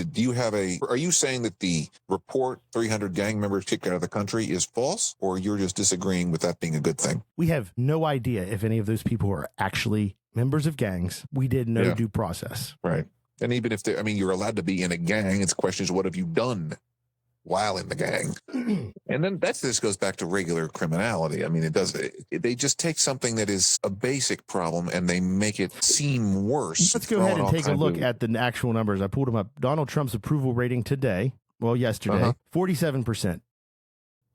are you saying that the report 300 gang members kicked out of the country is false, or you're just disagreeing with that being a good thing? We have no idea if any of those people are actually members of gangs. We did no due process. Right. And even if you're allowed to be in a gang, it's questions, what have you done while in the gang? And then this goes back to regular criminality. I mean, they just take something that is a basic problem and they make it seem worse. Let's go ahead and take a look at the actual numbers. I pulled them up. Donald Trump's approval rating yesterday, 47%.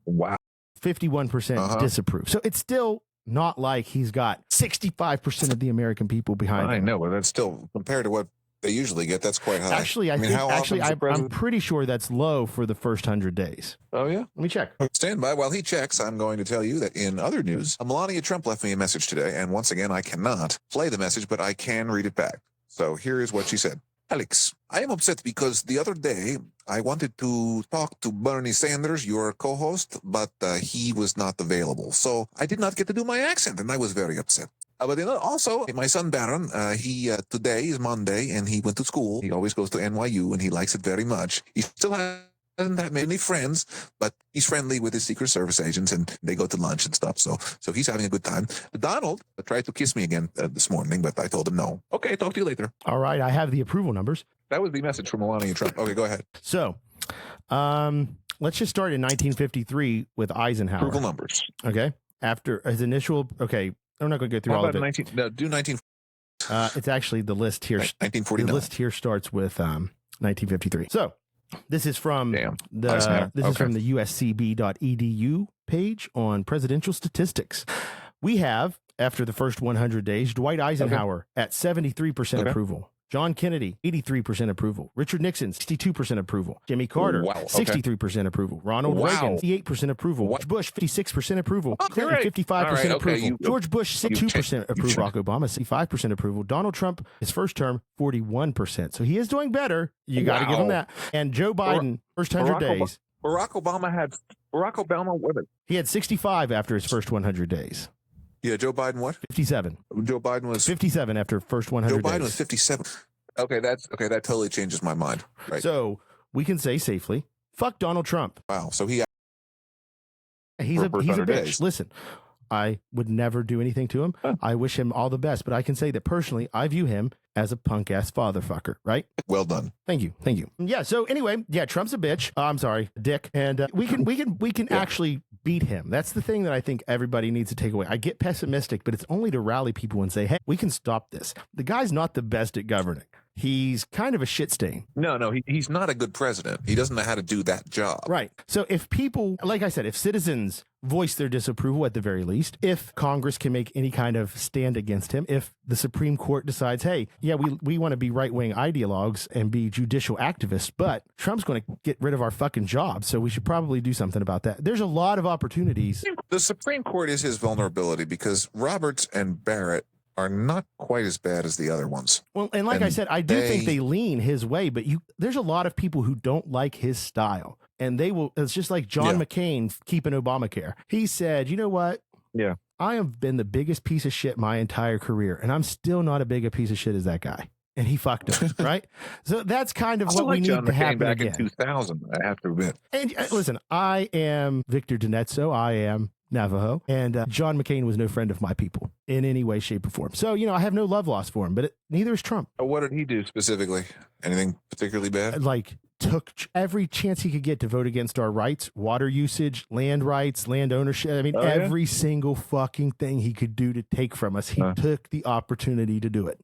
Wow. 51% disapprove. So it's still not like he's got 65% of the American people behind him. I know, but that's still, compared to what they usually get, that's quite high. Actually, I'm pretty sure that's low for the first 100 days. Oh, yeah? Let me check. Stand by while he checks. I'm going to tell you that in other news, Melania Trump left me a message today, and once again, I cannot play the message, but I can read it back. So here is what she said. Alex, I am upset because the other day I wanted to talk to Bernie Sanders, your co-host, but he was not available. So I did not get to do my accent, and I was very upset. But also, my son Baron, today is Monday, and he went to school. He always goes to NYU, and he likes it very much. He still hasn't that many friends, but he's friendly with his Secret Service agents, and they go to lunch and stuff. So he's having a good time. Donald tried to kiss me again this morning, but I told him no. Okay, talk to you later. All right, I have the approval numbers. That was the message from Melania Trump. Okay, go ahead. So, let's just start in 1953 with Eisenhower. Approval numbers. Okay, after his initial. Okay, I'm not going to go through all of it. Do 19. It's actually the list here. 1949. The list here starts with 1953. So this is from from the uscb.edu page on presidential statistics. We have, after the first 100 days, Dwight Eisenhower at 73% approval. John Kennedy, 83% approval. Richard Nixon, 62% approval. Jimmy Carter, 63% approval. Ronald Reagan, 58% approval. George Bush, 56% approval. Clinton, 55% approval. George Bush, 62% approval. Barack Obama, 65% approval. Donald Trump, his first term, 41%. So he is doing better. You got to give him that. And Joe Biden, first 100 days. Barack Obama, what? He had 65 after his first 100 days. Yeah, Joe Biden what? 57. Joe Biden was 57 after first 100 days. Joe Biden was 57. Okay, that totally changes my mind. Right. So we can say safely, fuck Donald Trump. Wow. So he's a bitch. Days. Listen, I would never do anything to him. I wish him all the best, but I can say that personally, I view him as a punk ass fatherfucker, right? Well done. Thank you. Yeah. So anyway, Trump's a bitch. I'm sorry, dick. And we can actually beat him. That's the thing that I think everybody needs to take away. I get pessimistic, but it's only to rally people and say, hey, we can stop this. The guy's not the best at governing. He's kind of a shit stain. No, he's not a good president. He doesn't know how to do that job. Right. So if people, like I said, if citizens voice their disapproval at the very least, if Congress can make any kind of stand against him, if the Supreme Court decides, hey, yeah, we want to be right-wing ideologues and be judicial activists, but Trump's going to get rid of our fucking jobs, so we should probably do something about that. There's a lot of opportunities. The Supreme Court is his vulnerability because Roberts and Barrett are not quite as bad as the other ones. Well, and I said, I do think they lean his way, but there's a lot of people who don't like his style. And they will, it's just like John McCain keeping Obamacare. He said, you know what? Yeah. I have been the biggest piece of shit my entire career, and I'm still not a big a piece of shit as that guy. And he fucked him, right? So that's kind of what we need to happen back again. In 2000, I have to admit. And listen, I am Victor Donetso. I am Navajo, and John McCain was no friend of my people in any way, shape, or form. So, I have no love lost for him, but neither is Trump. What did he do specifically? Anything particularly bad? Like, took every chance he could get to vote against our rights, water usage, land rights, land ownership. I mean, every single fucking thing he could do to take from us, he took the opportunity to do it.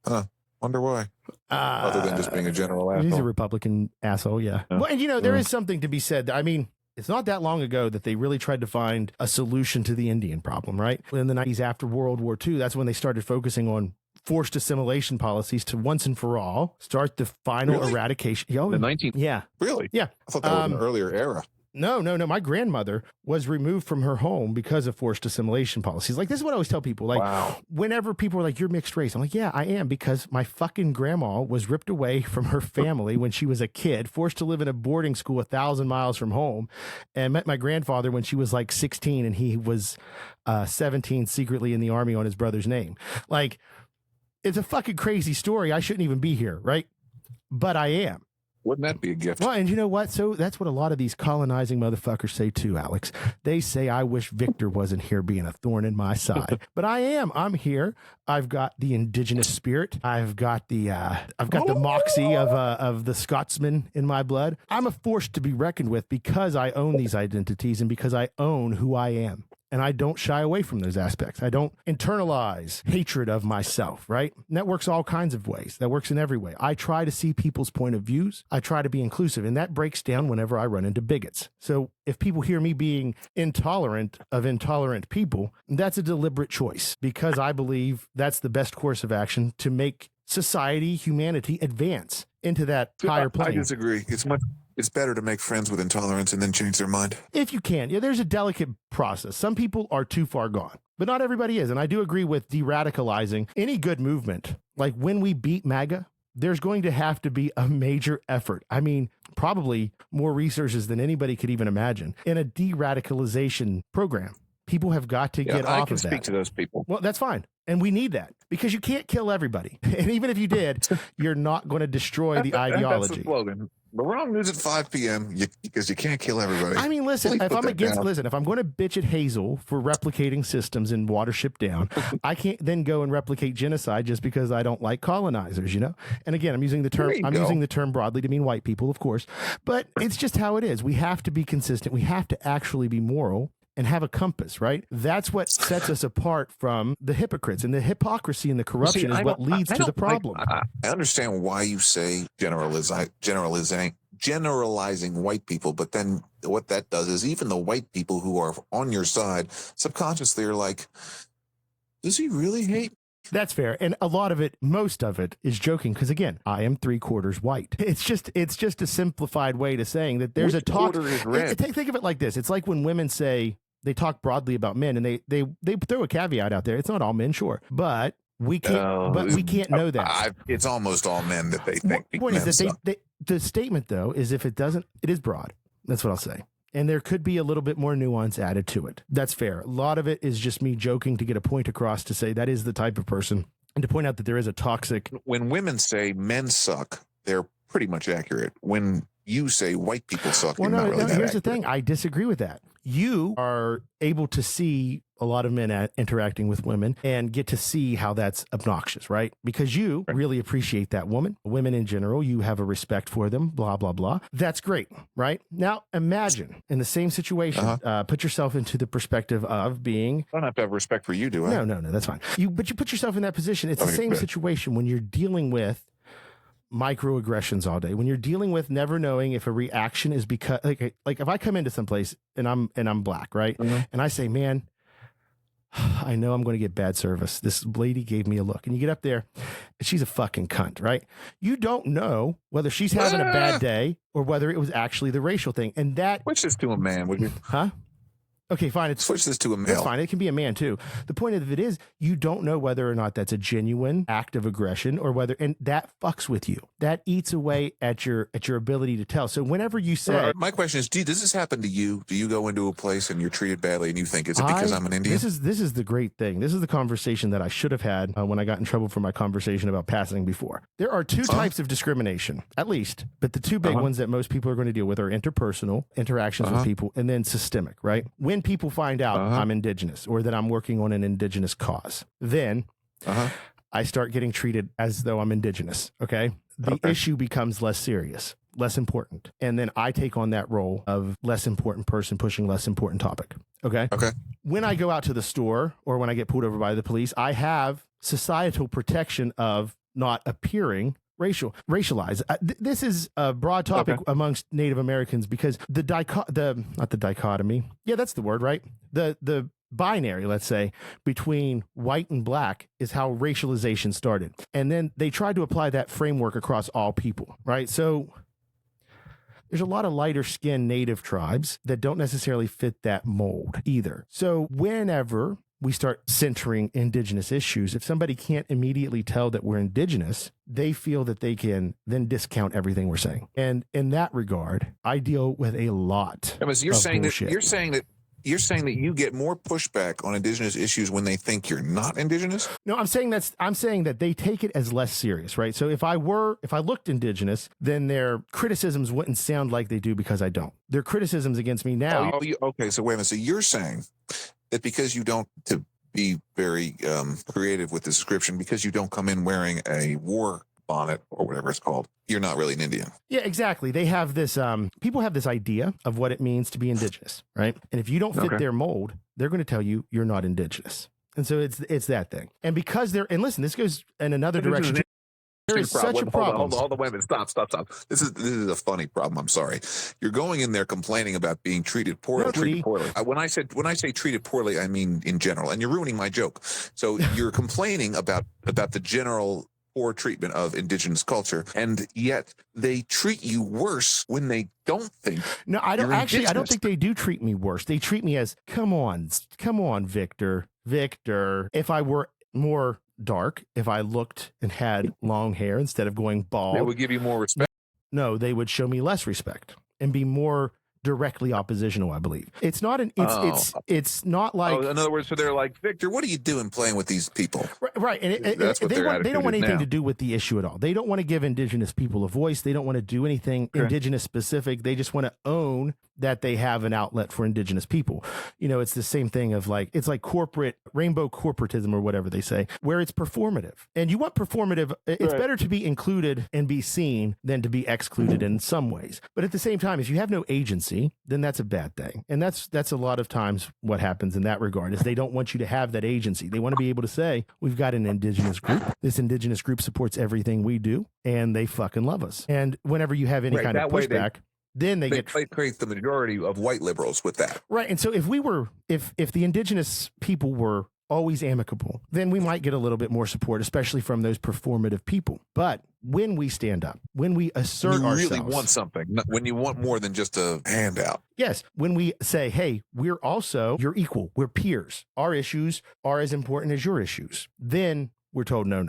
Wonder why. Other than just being a general asshole. He's a Republican asshole, yeah. Well, and there is something to be said. I mean, it's not that long ago that they really tried to find a solution to the Indian problem, right? In the 90s after World War II, that's when they started focusing on forced assimilation policies to once and for all start the final eradication. The 19th. Yeah. Really? Yeah. I thought that was an earlier era. No. My grandmother was removed from her home because of forced assimilation policies. Like, this is what I always tell people. Like, whenever people are like, you're mixed race, I'm like, yeah, I am, because my fucking grandma was ripped away from her family when she was a kid, forced to live in a boarding school 1,000 miles from home, and met my grandfather when she was like 16 and he was 17 secretly in the army on his brother's name. Like, it's a fucking crazy story. I shouldn't even be here, right? But I am. Wouldn't that be a gift? Well, and you know what? So that's what a lot of these colonizing motherfuckers say too, Alex. They say, I wish Victor wasn't here being a thorn in my side. But I am. I'm here. I've got the indigenous spirit. I've got the moxie of the Scotsman in my blood. I'm a force to be reckoned with because I own these identities and because I own who I am. And I don't shy away from those aspects. I don't internalize hatred of myself, right? And that works all kinds of ways. That works in every way. I try to see people's point of views. I try to be inclusive, and that breaks down whenever I run into bigots. So if people hear me being intolerant of intolerant people, that's a deliberate choice because I believe that's the best course of action to make society, humanity advance into that higher plane. I disagree. It's better to make friends with intolerance and then change their mind. If you can. Yeah, there's a delicate process. Some people are too far gone, but not everybody is. And I do agree with de-radicalizing any good movement. Like when we beat MAGA, there's going to have to be a major effort. I mean, probably more resources than anybody could even imagine in a de-radicalization program. People have got to get off of that. I can speak to those people. Well, that's fine. And we need that because you can't kill everybody. And even if you did, you're not going to destroy the ideology. That's the slogan. The wrong news at 5 p.m. Because you can't kill everybody. I mean, listen, if I'm going to bitch at Hazel for replicating systems in Watership Down, I can't then go and replicate genocide just because I don't like colonizers, you know? And again, I'm using the term broadly to mean white people, of course, but it's just how it is. We have to be consistent. We have to actually be moral and have a compass, right? That's what sets us apart from the hypocrites, and the hypocrisy and the corruption is what leads to the problem. I understand why you say generalizing white people, but then what that does is even the white people who are on your side subconsciously are like, does he really hate? That's fair. And a lot of it, most of it is joking. Cause again, I am 3/4 white. It's just a simplified way to saying that there's a talk. Think of it like this. It's like when women say they talk broadly about men and they throw a caveat out there. It's not all men, sure. But we can't know that. It's almost all men that they think. Point is that the statement though, is if it doesn't, it is broad. That's what I'll say. And there could be a little bit more nuance added to it. That's fair. A lot of it is just me joking to get a point across to say that is the type of person and to point out that there is a toxic. When women say men suck, they're pretty much accurate. When you say white people suck, well, you're not really that here's accurate. The thing. I disagree with that. You are able to see a lot of men interacting with women and get to see how that's obnoxious, right? Because you really appreciate that woman, women in general, you have a respect for them, blah, blah, blah. That's great, right? Now, imagine in the same situation, put yourself into the perspective of being... I don't have to have respect for you, do I? No, that's fine. But you put yourself in that position. It's the same situation when you're dealing with microaggressions all day, when you're dealing with never knowing if a reaction is because like if I come into someplace and I'm black, right? And I say, man, I know I'm going to get bad service. This lady gave me a look, and you get up there and she's a fucking cunt, right? You don't know whether she's having a bad day or whether it was actually the racial thing. And that switch this to a man, would you? Huh? Okay, fine. Switch this to a male. That's fine. It can be a man too. The point of it is you don't know whether or not that's a genuine act of aggression or whether, and that fucks with you. That eats away at your ability to tell. So whenever you say, my question is, does this happen to you? Do you go into a place and you're treated badly and you think, is it because I'm an Indian? This is the great thing. This is the conversation that I should have had when I got in trouble for my conversation about passing before. There are two types of discrimination, at least, but the two big ones that most people are going to deal with are interpersonal interactions with people and then systemic, right? When people find out I'm indigenous or that I'm working on an indigenous cause, then I start getting treated as though I'm indigenous. Okay. The issue becomes less serious, less important. And then I take on that role of less important person pushing less important topic. Okay. When I go out to the store or when I get pulled over by the police, I have societal protection of not appearing racialized. This is a broad topic amongst Native Americans because not the dichotomy. Yeah, that's the word, right? The binary, let's say, between white and black is how racialization started. And then they tried to apply that framework across all people, right? So there's a lot of lighter skinned native tribes that don't necessarily fit that mold either. So whenever we start centering indigenous issues, if somebody can't immediately tell that we're indigenous, they feel that they can then discount everything we're saying. And in that regard, I deal with a lot so you're of saying bullshit. You're saying that you get more pushback on indigenous issues when they think you're not indigenous? No, I'm saying that they take it as less serious, right? So if I looked indigenous, then their criticisms wouldn't sound like they do because I don't. Their criticisms against me now. Okay, so wait a minute. So you're saying that because you don't, to be very creative with the description, because you don't come in wearing a war bonnet or whatever it's called, you're not really an Indian. Yeah, exactly. They have this, people have this idea of what it means to be indigenous, right? And if you don't fit their mold, they're going to tell you you're not indigenous. And so it's that thing. And because and listen, this goes in another direction. There is such a problem. Hold on, wait a minute. Stop. This is a funny problem. I'm sorry. You're going in there complaining about being treated poorly. When I say treated poorly, I mean in general. And you're ruining my joke. So you're complaining about the general poor treatment of indigenous culture, and yet they treat you worse when they don't think. No, I don't actually. I don't think they do treat me worse. They treat me as, come on, Victor. If I were more dark, if I looked and had long hair instead of going bald, they would give you more respect. No, they would show me less respect and be more directly oppositional, I believe. It's not it's not like, in other words, so they're like, Victor, what are you doing playing with these people? Right. And they don't want anything to do with the issue at all. They don't want to give indigenous people a voice. They don't want to do anything indigenous specific. They just want to own that they have an outlet for indigenous people. You know, it's the same thing of like, it's like rainbow corporatism or whatever they say, where it's performative. And you want performative, it's better to be included and be seen than to be excluded in some ways. But at the same time, if you have no agency, then that's a bad thing. And that's a lot of times what happens in that regard is they don't want you to have that agency. They want to be able to say, we've got an indigenous group. This indigenous group supports everything we do, and they fucking love us. And whenever you have any kind of pushback, then they create the majority of white liberals with that. Right. And so if the indigenous people were always amicable, then we might get a little bit more support, especially from those performative people. But when we stand up, when we assert ourselves, you really want something, when you want more than just a handout. Yes. When we say, hey, you're equal, we're peers, our issues are as important as your issues, then we're told, no.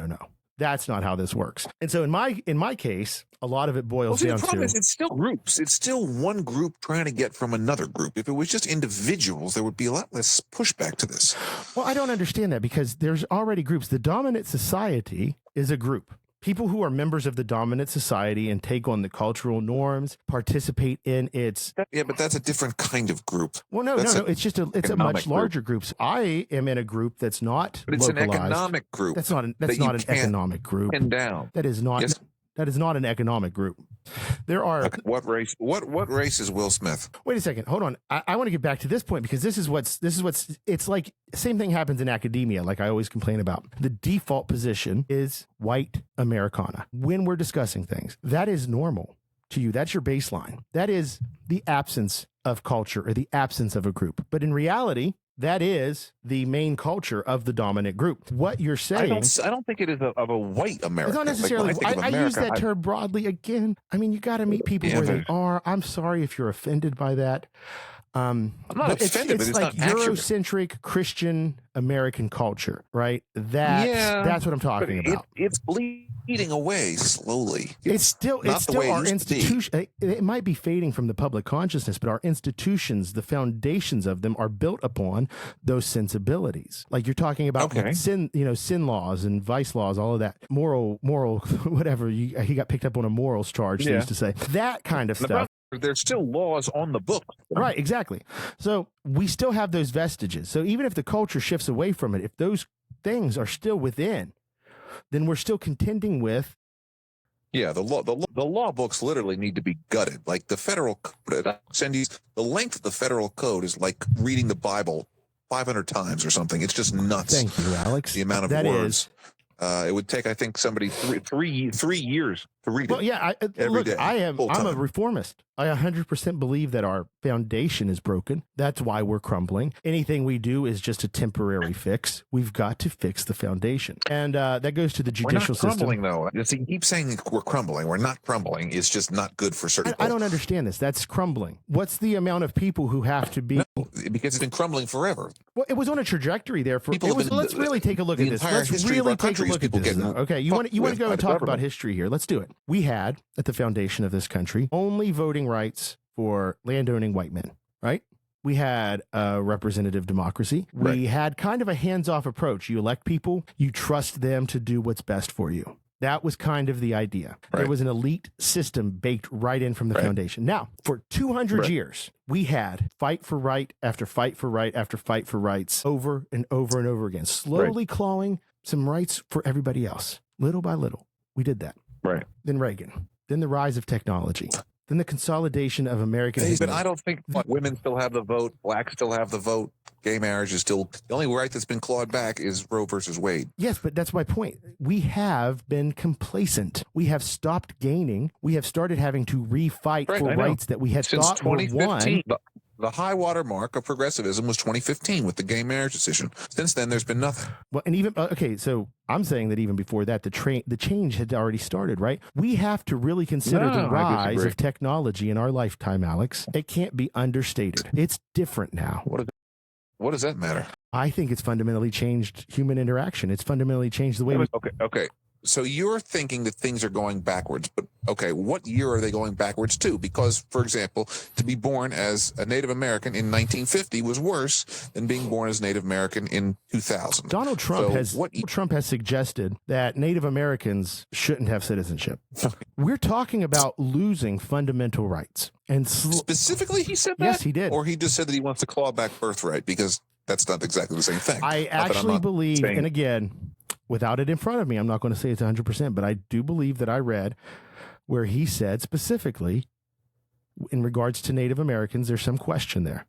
That's not how this works. And so in my case, a lot of it boils down to, it's still groups. It's still one group trying to get from another group. If it was just individuals, there would be a lot less pushback to this. Well, I don't understand that because there's already groups. The dominant society is a group. People who are members of the dominant society and take on the cultural norms, participate in its... Yeah, but that's a different kind of group. Well, no. It's a much larger group. So I am in a group that's not But it's localized. an economic group. That's not an economic group. Pin down. That is not... Yes. That is not an economic group. There are... Okay, what race? What race is Will Smith? Wait a second. Hold on. I want to get back to this point because this is what's it's like same thing happens in academia, like I always complain about. The default position is white Americana. When we're discussing things, that is normal to you. That's your baseline. That is the absence of culture or the absence of a group. But in reality, that is the main culture of the dominant group. What you're saying... I don't think it is of a white America. It's not necessarily... Like I use that term broadly again. I mean, you got to meet people where they are. I'm sorry if you're offended by that. I'm not offended, but it's like not accurate. Eurocentric Christian American culture, right? That's what I'm talking about. It's bleeding away slowly. It's still our institution. It might be fading from the public consciousness, but our institutions, the foundations of them, are built upon those sensibilities. Like you're talking about sin laws and vice laws, all of that, moral, whatever. He got picked up on a morals charge. They used to say that kind of stuff. There's still laws on the book. Right, exactly. So we still have those vestiges. So even if the culture shifts away from it, if those things are still within, then we're still contending with. Yeah, the law books literally need to be gutted. Like the federal code, the length of the federal code is like reading the Bible 500 times or something. It's just nuts. Thank you, Alex. The amount of words. It would take, I think, somebody three years to read Well, it. yeah. Every day, I'm full a time. reformist. I 100% believe that our foundation is broken. That's why we're crumbling. Anything we do is just a temporary fix. We've got to fix the foundation, and that goes to the We're judicial not crumbling, system. though. You see, you keep saying we're crumbling. We're not crumbling. It's just not good for certain I people. don't understand this. That's crumbling. What's the amount of people who have to be? No, because it's been crumbling forever. Well, it was on a trajectory there for. People have been- Let's really take a look the at this. entire Let's history of really our take a country is look at people this. getting Though. Okay, you want fucked to with go by and the talk about government. history here? Let's do it. We had at the foundation of this country only voting rights for landowning white men, right? We had a representative democracy. We Right. had kind of a hands-off approach. You elect people, you trust them to do what's best for you. That was kind of the idea. There Right. was an elite system baked right in from the Right. foundation. Now, for 200 Right. years, we had fight for right after fight for right after fight for rights over and over and over again, slowly clawing some rights for everybody else, little by little. We did that. Right. Then Reagan, then the rise of technology, then the consolidation of American But history. I don't think women still have the vote. Blacks still have the vote. Gay marriage is still the only right that's been clawed back is Roe versus Wade. Yes, but that's my point. We have been complacent. We have stopped gaining. We have started having to refight Right, for I know. rights that we had Since thought were 2015, won. the high water mark of progressivism was 2015 with the gay marriage decision. Since then, there's been nothing. Well, and even okay, so I'm saying that even before that, the change had already started, right? We have to really consider No, the I rise disagree. of technology in our lifetime, Alex. It can't be understated. It's different now. What does that matter? I think it's fundamentally changed human interaction. It's fundamentally changed the way we. Okay. So you're thinking that things are going backwards, but okay, what year are they going backwards to? Because, for example, to be born as a Native American in 1950 was worse than being born as Native American in 2000. Donald Trump So has suggested that Native Americans shouldn't have citizenship. We're talking about losing fundamental rights. And Specifically, he said that? Yes, he did. Or he just said that he wants to claw back birthright because that's not exactly the same thing. I Not that I'm actually not believe, saying- and again, without it in front of me, I'm not going to say it's 100%, but I do believe that I read where he said specifically in regards to Native Americans, there's some question there.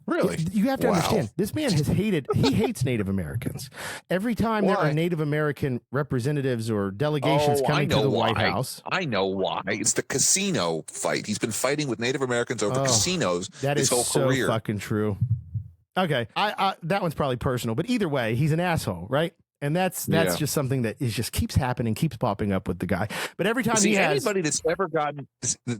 Really? You have to Wow. understand, this man he hates Native Americans. Every time there Why? are Native American representatives or delegations I coming to know the why. White House. I know why. It's the casino fight. He's been fighting with Native Americans over casinos That his is whole so career. fucking true. Okay, I that one's probably personal, but either way, he's an asshole, right? And that's Yeah. just something that is just keeps happening, keeps popping up with the guy. But every time See, he has, anybody that's ever gotten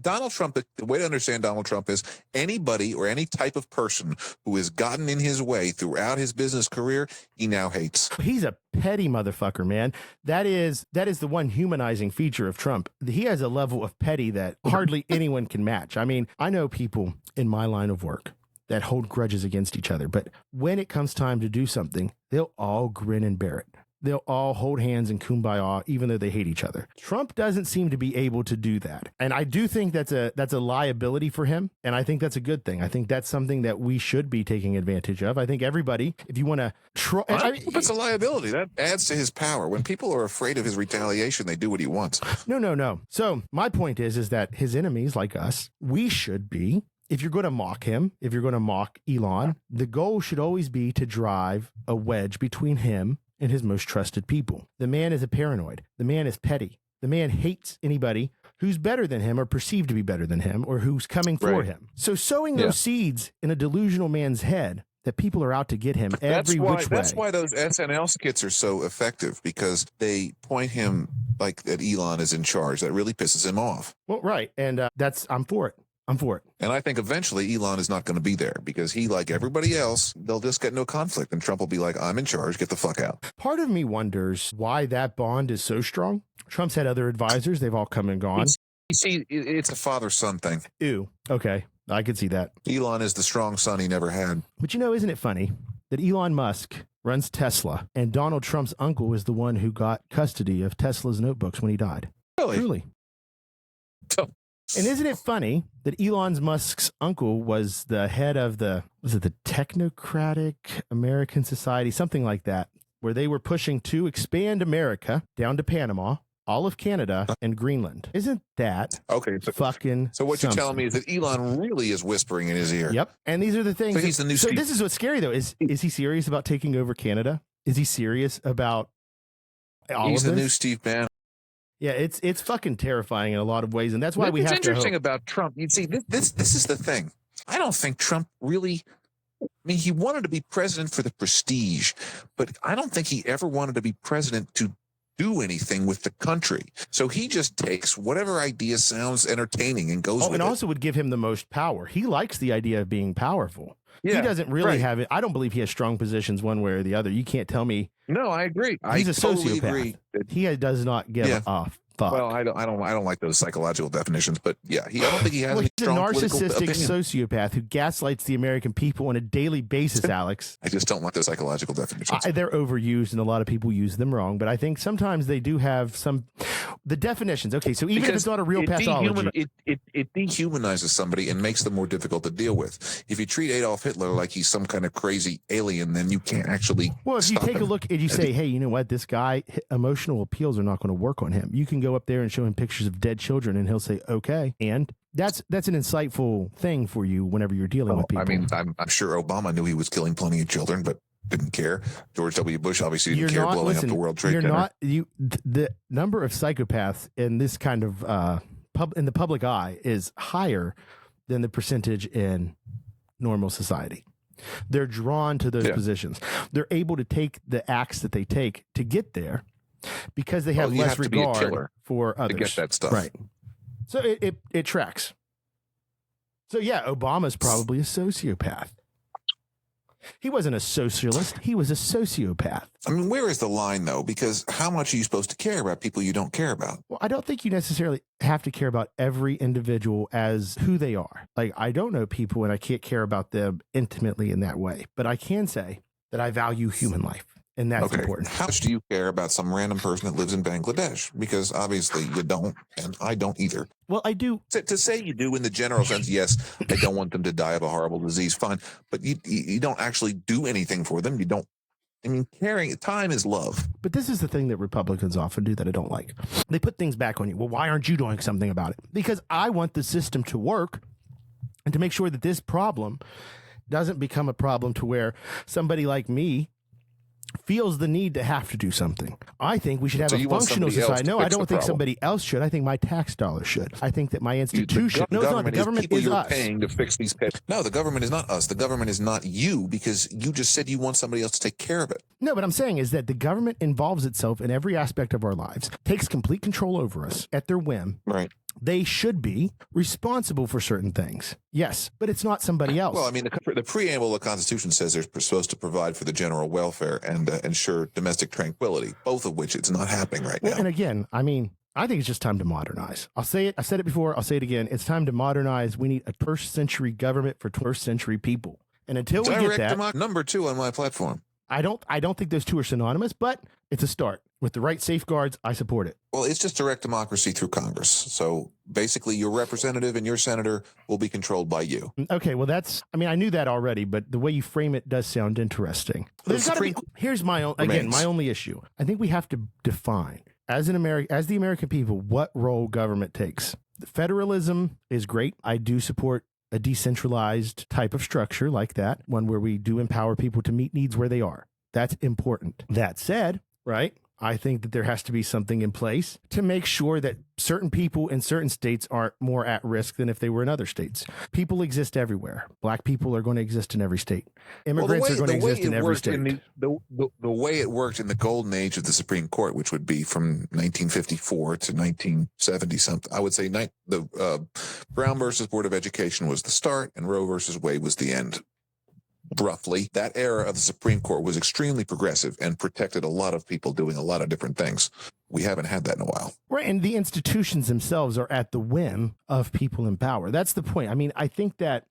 Donald Trump, the way to understand Donald Trump is anybody or any type of person who has gotten in his way throughout his business career, he now hates. he's a petty motherfucker, man. That is the one humanizing feature of Trump. He has a level of petty that hardly anyone can match. I mean, I know people in my line of work that hold grudges against each other, but when it comes time to do something, they'll all grin and bear it. They'll all hold hands and kumbaya, even though they hate each other. Trump doesn't seem to be able to do that, and I do think that's a liability for him, and I think that's a good thing. I think that's something that we should be taking advantage of. I think everybody, if you want to try, It's a liability. That adds to his power. When people are afraid of his retaliation, they do what he wants. No. So my point is that his enemies like us, we should be. If you're going to mock him, if you're going to mock Elon, the goal should always be to drive a wedge between him and his most trusted people. The man is a paranoid. The man is petty. The man hates anybody who's better than him or perceived to be better than him or who's coming for Right. him. So sowing those seeds in a delusional man's head that people are out to get him every which way. That's why those SNL skits are so effective, because they point him like that Elon is in charge. That really pisses him off. Well, right. And I'm for it. I'm for it. And I think eventually Elon is not going to be there because he, like everybody else, they'll just get no conflict. And Trump will be like, I'm in charge. Get the fuck out. Part of me wonders why that bond is so strong. Trump's had other advisors. They've all come and gone. You see, it's a father-son thing. Ew. Okay. I could see that. Elon is the strong son he never had. But isn't it funny that Elon Musk runs Tesla and Donald Trump's uncle is the one who got custody of Tesla's notebooks when he died? Really? Truly. And isn't it funny that Elon Musk's uncle was the head of the Technocratic American Society, something like that, where they were pushing to expand America down to Panama, all of Canada, and Greenland? Isn't that okay? Fucking so what something? you're telling me is that Elon really is whispering in his ear. Yep. And these are the things. So he's the new So Steve. this is what's scary, though. Is he serious about taking over Canada? Is he serious about All He's of the this? new Steve Bannon. Yeah, it's fucking terrifying in a lot of ways, and that's why we It's have to interesting hope. about Trump. You see, this is the thing. I don't think Trump really. I mean, he wanted to be president for the prestige, but I don't think he ever wanted to be president to do anything with the country. So he just takes whatever idea sounds entertaining and goes Oh, with and it. also would give him the most power. He likes the idea of being powerful. Yeah, He doesn't really right. have it. I don't believe he has strong positions one way or the other. You can't tell me No, I agree. he's I a totally sociopath. agree. He does not give Yeah. a fuck. Well, I don't like those psychological definitions, but yeah, I don't think he has Well, any he's a strong political narcissistic opinion. sociopath who gaslights the American people on a daily basis, Alex. I just don't like those psychological definitions. They're overused and a lot of people use them wrong, but I think sometimes they do have the definitions. Okay, so even if it's not a real pathology. It dehumanizes somebody and makes them more difficult to deal with. If you treat Adolf Hitler like he's some kind of crazy alien, then you can't actually. Well, if you stop take a him. look and you say, hey, you know what? This guy, emotional appeals are not going to work on him. You can go up there and show him pictures of dead children and he'll say, okay. And that's an insightful thing for you whenever you're dealing with people. I mean, I'm sure Obama knew he was killing plenty of children, but didn't care. George W. Bush obviously didn't care blowing up the World Trade Center. The number of psychopaths in this kind of in the public eye is higher than the percentage in normal society. They're drawn to those positions. They're able to take the acts that they take to get there because they have less regard for others. To get that stuff. Right. So it tracks. So yeah, Obama's probably a sociopath. He wasn't a socialist. He was a sociopath. I mean, where is the line, though? Because how much are you supposed to care about people you don't care about? Well, I don't think you necessarily have to care about every individual as who they are. Like, I don't know people and I can't care about them intimately in that way. But I can say that I value human life. And that's important. How much do you care about some random person that lives in Bangladesh? Because obviously you don't, and I don't either. Well, I do. To say you do in the general sense, yes, I don't want them to die of a horrible disease, fine. But you don't actually do anything for them. You don't. I mean, caring, time is love. But this is the thing that Republicans often do that I don't like. They put things back on you. Well, why aren't you doing something about it? Because I want the system to work and to make sure that this problem doesn't become a problem to where somebody like me feels the need to have to do something. I think we should have a functional society. No, I don't think somebody else should. I think my tax dollars should. I think that my institution. The government is us. Paying to fix these pets. No, the government is not us. The government is not you, because you just said you want somebody else to take care of it. No, what I'm saying is that the government involves itself in every aspect of our lives, takes complete control over us at their whim. Right. They should be responsible for certain things. Yes, but it's not somebody else. Well, I mean, the preamble of the Constitution says they're supposed to provide for the general welfare and ensure domestic tranquility, both of which it's not happening right now. And again, I mean, I think it's just time to modernize. I'll say it. I said it before. I'll say it again. It's time to modernize. We need a 21st century government for 21st century people. And until we get that, number 2 on my platform. I don't think those two are synonymous, but it's a start. With the right safeguards, I support it. Well, it's just direct democracy through Congress. So basically, your representative and your senator will be controlled by you. Okay, well, I knew that already, but the way you frame it does sound interesting. Here's my only issue. I think we have to define as the American people what role government takes. Federalism is great. I do support a decentralized type of structure like that, one where we do empower people to meet needs where they are. That's important. That said, right? I think that there has to be something in place to make sure that certain people in certain states aren't more at risk than if they were in other states. People exist everywhere. Black people are going to exist in every state. Immigrants are going to exist in every state. The way it worked in the golden age of the Supreme Court, which would be from 1954 to 1970 something, I would say the Brown versus Board of Education was the start and Roe versus Wade was the end. Roughly, that era of the Supreme Court was extremely progressive and protected a lot of people doing a lot of different things. We haven't had that in a while. Right, and the institutions themselves are at the whim of people in power. That's the point. I mean, I think that,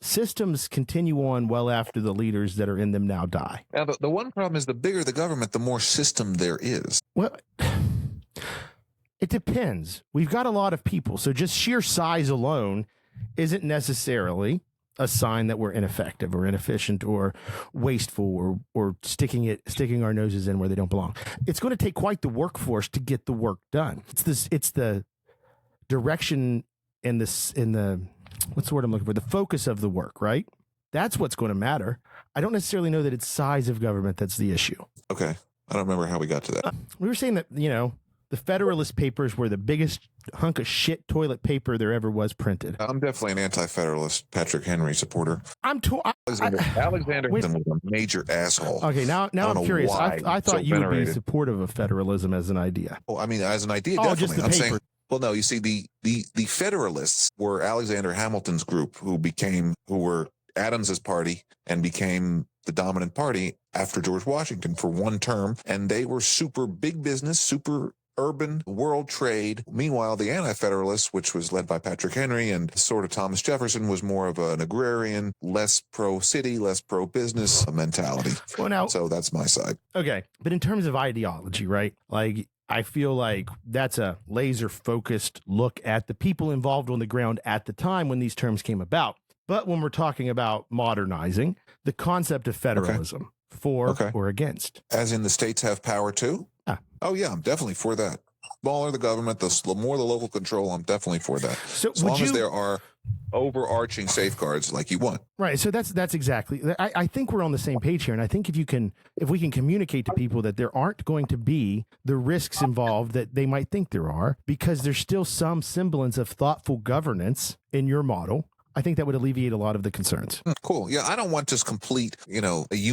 systems continue on well after the leaders that are in them now die. Now, the one problem is the bigger the government, the more system there is. Well, it depends. We've got a lot of people, so just sheer size alone isn't necessarily a sign that we're ineffective or inefficient or wasteful or sticking our noses in where they don't belong. It's going to take quite the workforce to get the work done. It's the direction and the what's the word I'm looking for? The focus of the work, right? That's what's going to matter. I don't necessarily know that it's size of government that's the issue. Okay. I don't remember how we got to that. We were saying that, the Federalist Papers were the biggest hunk of shit toilet paper there ever was printed. I'm definitely an anti-federalist Patrick Henry supporter. Alexander was a major asshole. Okay, now I'm curious. I thought so you would be venerated. supportive of federalism as an idea. Oh, I mean, as an idea, Oh, definitely. just the I'm paper. saying, well, no, you see, the Federalists were Alexander Hamilton's group who were Adams's party and became the dominant party after George Washington for one term. And they were super big business, super urban world trade. Meanwhile, the Anti-Federalists, which was led by Patrick Henry and sort of Thomas Jefferson, was more of an agrarian, less pro-city, less pro-business mentality. Well, now, So that's my side. okay, but in terms of ideology, right? Like, I feel like that's a laser focused look at the people involved on the ground at the time when these terms came about. But when we're talking about modernizing, the concept of federalism, for or against. As in the states have power too? Yeah. Oh, yeah, I'm definitely for that. Smaller the government, the more the local control, I'm definitely for that. So as long as there are overarching safeguards like you want. Right. So that's exactly. I think we're on the same page here, and I think if we can communicate to people that there aren't going to be the risks involved that they might think there are, because there's still some semblance of thoughtful governance in your model, I think that would alleviate a lot of the concerns. Cool. Yeah, I don't want just complete, unibranch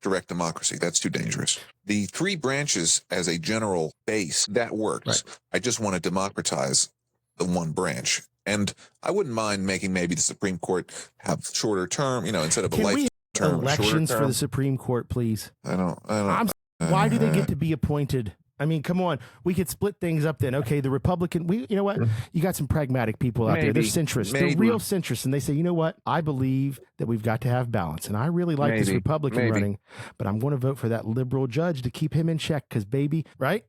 direct democracy. That's too dangerous. The three branches as a general base, that works. Right. I just want to democratize the one branch. And I wouldn't mind making maybe the Supreme Court have shorter term, instead of a life term. Elections for the Supreme Court, please. I don't. Why do they get to be appointed? I mean, come on. We could split things up then. Okay, the Republican, you know what? You got some pragmatic people out there. They're centrists. They're real centrists. And they say, you know what? I believe that we've got to have balance. And I really like this Republican running, but I'm going to vote for that liberal judge to keep him in check because, baby, right?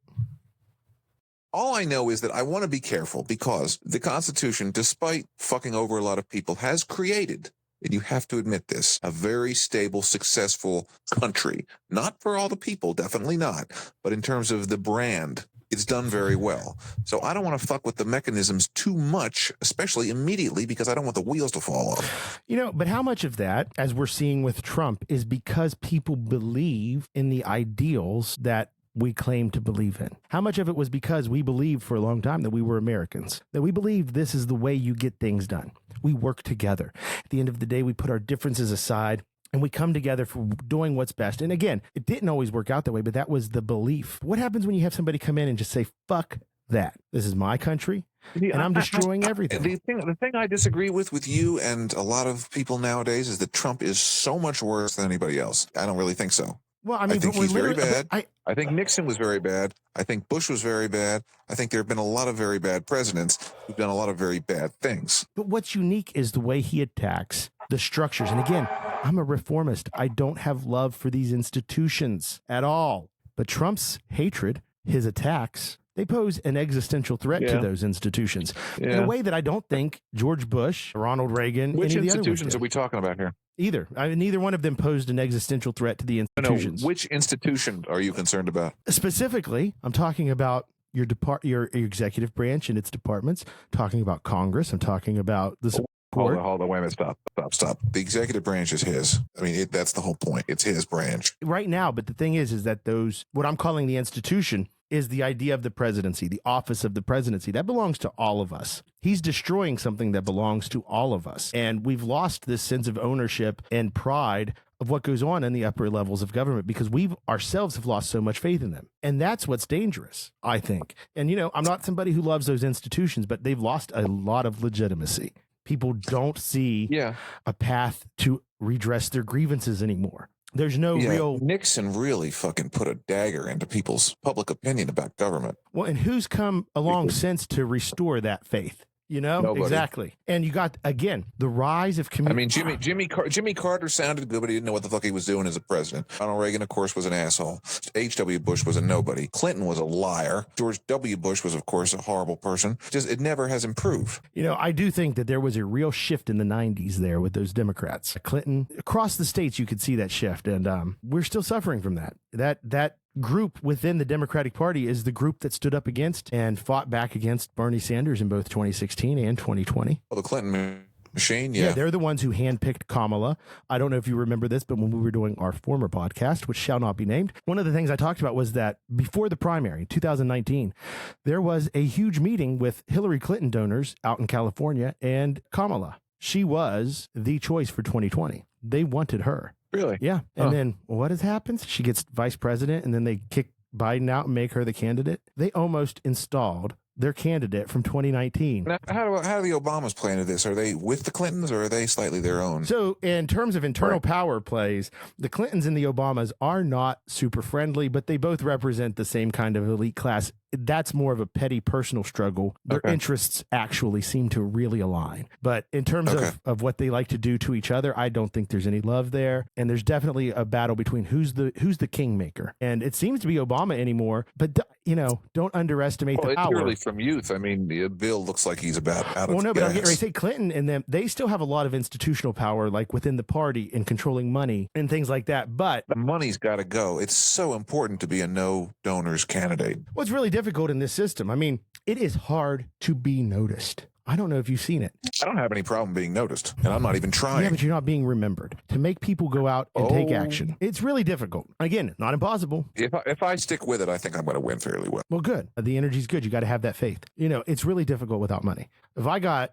All I know is that I want to be careful because the Constitution, despite fucking over a lot of people, has created, and you have to admit this, a very stable, successful country. Not for all the people, definitely not. But in terms of the brand, it's done very well. So I don't want to fuck with the mechanisms too much, especially immediately, because I don't want the wheels to fall off. But how much of that, as we're seeing with Trump, is because people believe in the ideals that we claim to believe in? How much of it was because we believed for a long time that we were Americans, that we believed this is the way you get things done? We work together. At the end of the day, we put our differences aside and we come together for doing what's best. And again, it didn't always work out that way, but that was the belief. What happens when you have somebody come in and just say, fuck that? This is my country, and I'm destroying everything. The thing I disagree with you and a lot of people nowadays is that Trump is so much worse than anybody else. I don't really think so. Well, I mean, I think he's very bad. I think Nixon was very bad. I think Bush was very bad. I think there have been a lot of very bad presidents who've done a lot of very bad things. But what's unique is the way he attacks the structures. And again, I'm a reformist. I don't have love for these institutions at all. But Trump's hatred, his attacks, they pose an existential threat to those institutions in a way that I don't think George Bush, Ronald Reagan, Which any of the institutions other are we talking about here? Either. I mean, neither one of them posed an existential threat to the institutions. No, which institution are you concerned about? Specifically, I'm talking about your executive branch and its departments, talking about Congress. I'm talking about the Supreme Court. Hold on, wait a minute, stop. The executive branch is his. I mean, that's the whole point. It's his branch. Right now, but the thing is that what I'm calling the institution is the idea of the presidency, the office of the presidency. That belongs to all of us. He's destroying something that belongs to all of us. And we've lost this sense of ownership and pride of what goes on in the upper levels of government because we ourselves have lost so much faith in them. And that's what's dangerous, I think. And, I'm not somebody who loves those institutions, but they've lost a lot of legitimacy. People don't see a path to redress their grievances anymore. There's no real... Nixon really fucking put a dagger into people's public opinion about government. Well, and who's come along since to restore that faith? Nobody. Exactly. And you got, again, the rise of community. I mean, Jimmy Carter sounded good, but he didn't know what the fuck he was doing as a president. Ronald Reagan, of course, was an asshole. H.W. Bush was a nobody. Clinton was a liar. George W. Bush was, of course, a horrible person. It never has improved. I do think that there was a real shift in the 90s there with those Democrats. Clinton, across the states, you could see that shift. And we're still suffering from that. That group within the Democratic Party is the group that stood up against and fought back against Bernie Sanders in both 2016 and 2020. Well, the Clinton machine. Yeah, Yeah. they're the ones who handpicked Kamala. I don't know if you remember this, but when we were doing our former podcast, which shall not be named, one of the things I talked about was that before the primary, 2019, there was a huge meeting with Hillary Clinton donors out in California and Kamala. She was the choice for 2020. They wanted her. Really? Yeah. And then what has happened? She gets vice president and then they kick Biden out and make her the candidate. They almost installed their candidate from 2019. Now, how do the Obamas play into this? Are they with the Clintons or are they slightly their own? So in terms of internal power plays, the Clintons and the Obamas are not super friendly, but they both represent the same kind of elite class. That's more of a petty personal struggle. Their interests actually seem to really align. But in terms of what they like to do to each other, I don't think there's any love there. And there's definitely a battle between who's the kingmaker. And it seems to be Obama anymore. But, don't underestimate the power. Purely from youth. I mean, Bill looks like he's about out of Well, no, but I'm getting ready gas. to say Clinton and them, they still have a lot of institutional power, like within the party and controlling money and things like that. But The money's got to go. It's so important to be a no donors candidate. what's really difficult in this system, I mean, it is hard to be noticed. I don't know if you've seen it. I don't have any problem being noticed, and I'm not even trying. Yeah, but you're not being remembered. To make people go out and take Oh. action, it's really difficult. Again, not impossible. If I stick with it, I think I'm going to win fairly well. Well, good. The energy's good. You got to have that faith. It's really difficult without money. If I got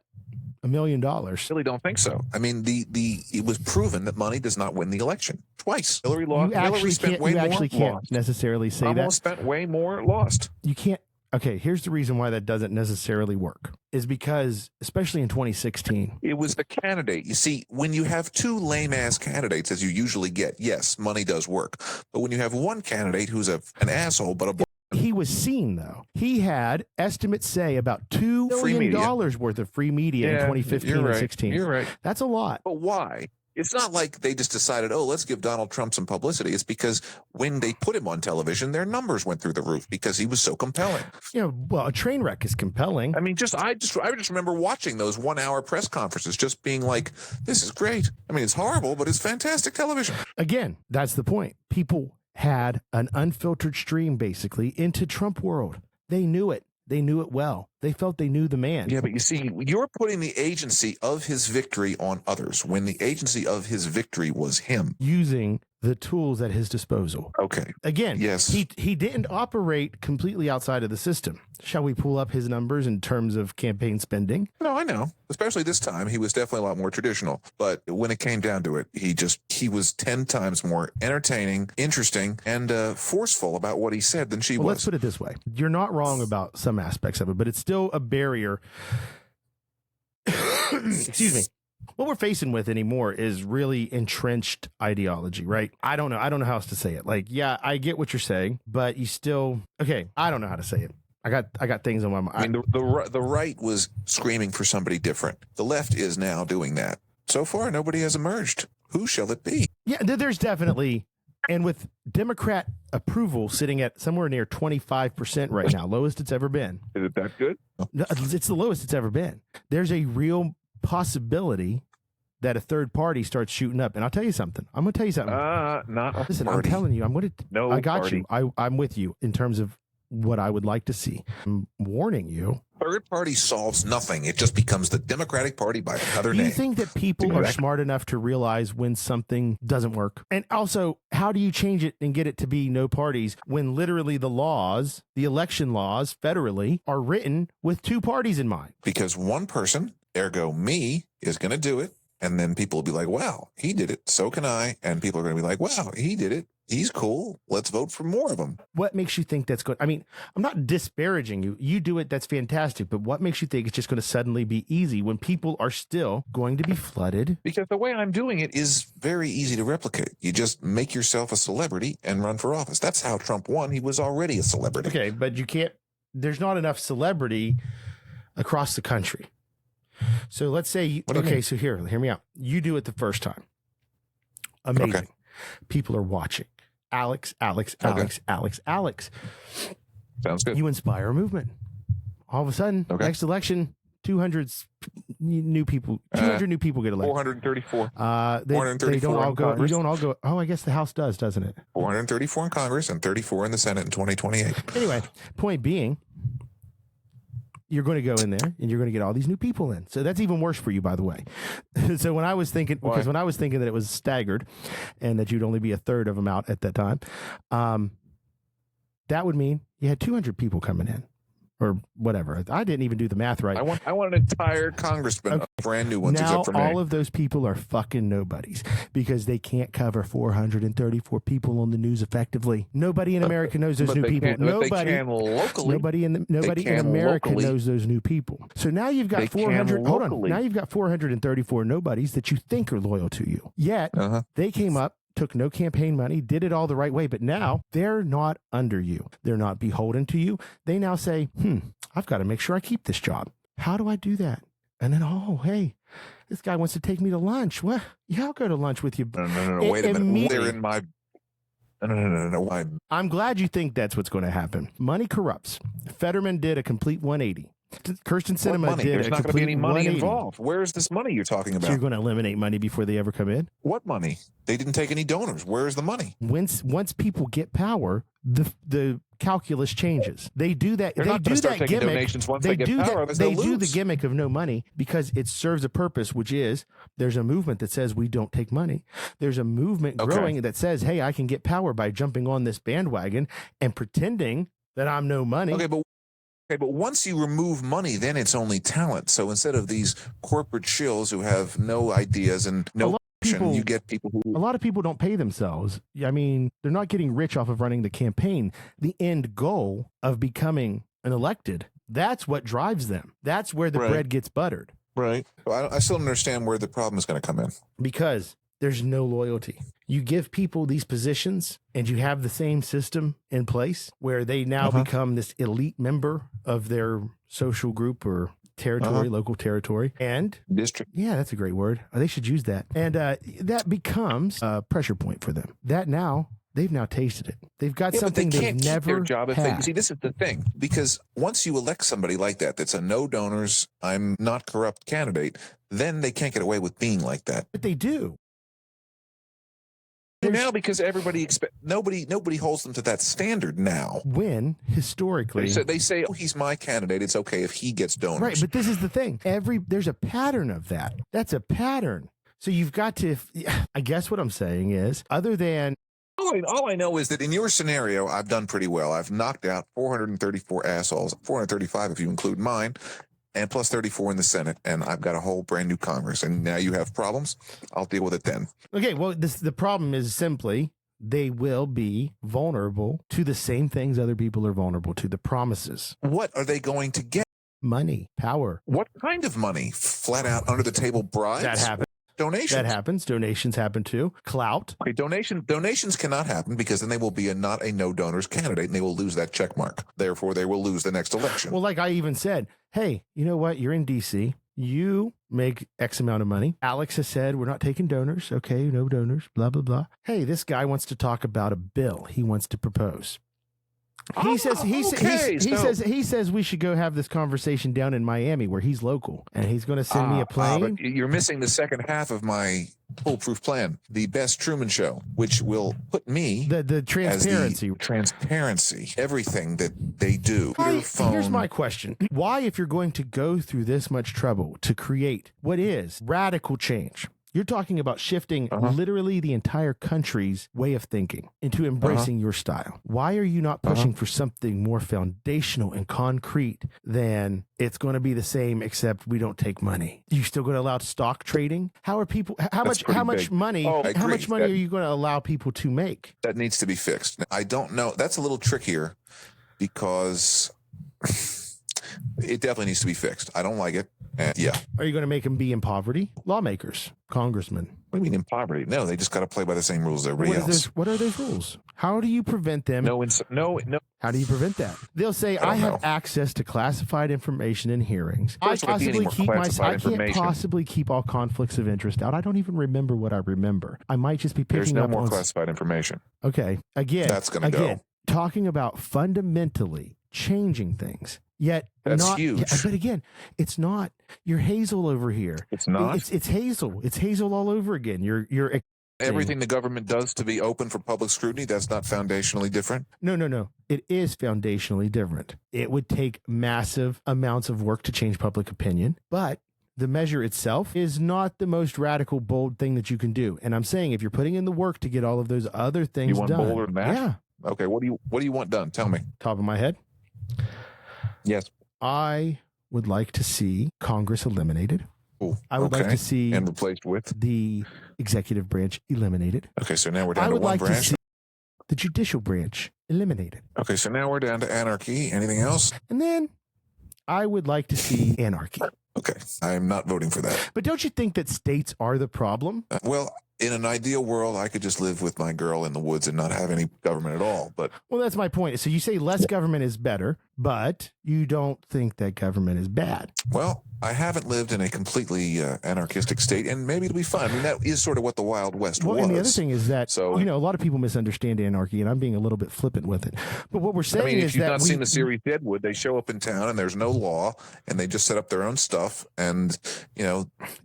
$1 million, Really don't think so. I mean, it was proven that money does not win the election twice. Hillary lost. you Hillary actually spent can't, way you more. actually can't Lost. necessarily say Kamala that. spent way more. Lost. You can't. Okay, here's the reason why that doesn't necessarily work is because, especially in 2016, It was the candidate. You see, when you have two lame ass candidates, as you usually get, yes, money does work. But when you have one candidate who's an asshole, but he was seen, though. He had estimates say about $2 Free million media. worth of free media in 2015 you're and right. 16. You're right. That's a lot. But why? It's not like they just decided, oh, let's give Donald Trump some publicity. It's because when they put him on television, their numbers went through the roof because he was so compelling. Well, a train wreck is compelling. I mean, I just remember watching those 1 hour press conferences, just being like, this is great. I mean, it's horrible, but it's fantastic television. Again, that's the point. People had an unfiltered stream, basically, into Trump world. They knew it. They knew it well. They felt they knew the man. Yeah, but you see, you're putting the agency of his victory on others when the agency of his victory was him. Using the tools at his disposal. Okay. Again, Yes. he didn't operate completely outside of the system. Shall we pull up his numbers in terms of campaign spending? No, I know. Especially this time, he was definitely a lot more traditional. But when it came down to it, he was 10 times more entertaining, interesting, and forceful about what he said than she Well, was. let's put it this way. You're not wrong about some aspects of it, but it's still a barrier. Excuse me. What we're facing with anymore is really entrenched ideology, right? I don't know how else to say it. Like, yeah, I get what you're saying, but you still, okay, I don't know how to say it. I got things on my mind. I mean, the right was screaming for somebody different. The left is now doing that. So far, nobody has emerged. Who shall it be? Yeah, there's definitely, and with Democrat approval sitting at somewhere near 25% right now, lowest it's ever been. Is it that good? No, it's the lowest it's ever been. There's a real possibility that a third party starts shooting up. And I'll tell you something. I'm going to tell you something. Not a Listen, party. I'm telling you, I'm going to. No I got party. you. I'm with you in terms of what I would like to see. I'm warning you. Third party solves nothing. It just becomes the Democratic Party by another Do you name. think that people are Exactly. smart enough to realize when something doesn't work? And also, how do you change it and get it to be no parties when literally the laws, the election laws federally, are written with two parties in mind? Because one person, ergo me, is going to do it. And then people will be like, wow, he did it. So can I. And people are going to be like, wow, he did it. He's cool. Let's vote for more of them. What makes you think that's good? I mean, I'm not disparaging you. You do it. That's fantastic. But what makes you think it's just going to suddenly be easy when people are still going to be flooded? Because the way I'm doing it is very easy to replicate. You just make yourself a celebrity and run for office. That's how Trump won. He was already a celebrity. Okay, but you can't, there's not enough celebrity across the country. So let's say, What do you mean? so hear me out. You do it the first time. Amazing. Okay. People are watching. Alex. Okay. Sounds good. You inspire a movement. All of a sudden, Okay. next election, 200 new people, 200 new people get elected. 434. They 434 don't all in go. You Congress. don't all go. Oh, I guess the House does, doesn't it? 434 in Congress and 34 in the Senate in 2028. Anyway, point being, you're going to go in there and you're going to get all these new people in. So that's even worse for you, by the way. So when I was thinking, because when I was thinking that it was staggered and that you'd only be a third of them out at that time, that would mean you had 200 people coming in. Or whatever. I didn't even do the math right. I want an entire congressman, Okay. brand new ones, Now except for me. all of those people are fucking nobodies because they can't cover 434 people on the news effectively. Nobody in America knows those new people. They can locally. Nobody in America knows those new people. So now you've got They 400. can Hold on. locally. Now you've got 434 nobodies that you think are loyal to you. Yet they came up, took no campaign money, did it all the right way, but now they're not under you. They're not beholden to you. They now say, I've got to make sure I keep this job. How do I do that? And then, oh, hey, this guy wants to take me to lunch. Well, yeah, I'll go to lunch with you. No. Wait a minute. They're in my. No. I'm glad you think that's what's going to happen. Money corrupts. Fetterman did a complete 180. Kirsten Sinema did There's a not going to be any complete money 180. involved. Where is this money you're talking So about? you're going to eliminate money before they ever come in? What money? They didn't take any donors. Where is the money? Once people get power, the calculus changes. They do that. They're they not do going to start that taking gimmick. donations once they get do power. that, They they do the lose. gimmick of no money because it serves a purpose, which is there's a movement that says we don't take money. There's a movement growing that says, hey, I can get power by jumping on this bandwagon and pretending that I'm no money. Okay, but once you remove money, then it's only talent. So instead of these corporate shills who have no ideas and no action, you get people who. A lot of people don't pay themselves. I mean, they're not getting rich off of running the campaign. The end goal of becoming an elected, that's what drives them. That's where the bread gets buttered. Right. I still don't understand where the problem is going to come in. Because there's no loyalty. You give people these positions and you have the same system in place where they now become this elite member of their social group or territory, local territory. And district. Yeah, that's a great word. They should use that. And that becomes a pressure point for them. That now, they've now tasted it. They've got something they they've can't never keep their job if had. they see. This is the thing, because once you elect somebody like that, that's a no donors, I'm not corrupt candidate, then they can't get away with being like that. But they do. Now, because nobody holds them to that standard now. When historically They say, oh, he's my candidate. It's okay if he gets donors. right, but this is the thing. There's a pattern of that. That's a pattern. So you've got to. I guess what I'm saying is, other than all I know is that in your scenario, I've done pretty well. I've knocked out 434 assholes, 435 if you include mine, and plus 34 in the Senate, and I've got a whole brand new Congress. And now you have problems. I'll deal with it then. okay, well, the problem is simply they will be vulnerable to the same things other people are vulnerable to. The promises, What are they going to get? money, power. What kind of money? Flat out under the table bribes? That happens. Donations? That happens. Donations happen too. Clout. Okay, donations cannot happen because then they will be not a no donors candidate and they will lose that check mark. Therefore, they will lose the next election. Well, like I even said, hey, you know what? You're in DC. You make X amount of money. Alex has said we're not taking donors. Okay, no donors. Blah blah blah. Hey, this guy wants to talk about a bill he wants to propose. He says we should go have this conversation down in Miami where he's local, and he's going to send me a plane. But you're missing the second half of my foolproof plan, the best Truman Show, which will put me the transparency, transparency, everything that they do. Here's my question: why, if you're going to go through this much trouble to create what is radical change? You're talking about shifting literally the entire country's way of thinking into embracing your style. Why are you not pushing for something more foundational and concrete than it's going to be the same except we don't take money? You still going to allow stock trading? How are people? How much money? How much money are you going to allow people to make? That needs to be fixed. I don't know. That's a little trickier because it definitely needs to be fixed. I don't like it. Yeah. Are you going to make them be in poverty? Lawmakers, congressmen. What do you mean in poverty? No, they just got to play by the same rules as everybody else. What are those rules? How do you prevent them? No. How do you prevent that? They'll say, I have access to classified information in hearings. First, I can't information. possibly keep all conflicts of interest out. I don't even remember what I remember. I might just be picking There's no up more on classified information. Okay. That's going to go. Talking about fundamentally changing things. Yet that's not huge. But again, it's not. You're Hazel over here. It's not. It's Hazel. It's Hazel all over again. You're everything the government does to be open for public scrutiny, that's not foundationally different? No. It is foundationally different. It would take massive amounts of work to change public opinion, but the measure itself is not the most radical, bold thing that you can do. And I'm saying if you're putting in the work to get all of those other things You want done, bolder than that? yeah, Okay, what do you want done? Tell me. top of my head, Yes. I would like to see Congress eliminated. Ooh, I would like okay. to see And replaced with? the executive branch eliminated. Okay, so now we're down I to would one like to branch. see the judicial branch eliminated. Okay, so now we're down to anarchy. Anything else? And then I would like to see anarchy. Okay, I'm not voting for that. But don't you think that states are the problem? Well, in an ideal world, I could just live with my girl in the woods and not have any government at all. But Well, that's my point. So you say less government is better, but you don't think that government is bad. well, I haven't lived in a completely anarchistic state, and maybe it'll be fun. I mean, that is sort of what the Wild West Well, was. and the other thing is that, So- a lot of people misunderstand anarchy, and I'm being a little bit flippant with it. But what we're saying I mean, is if you've that not seen the series Deadwood, they show up in town and there's no law, and they just set up their own stuff, and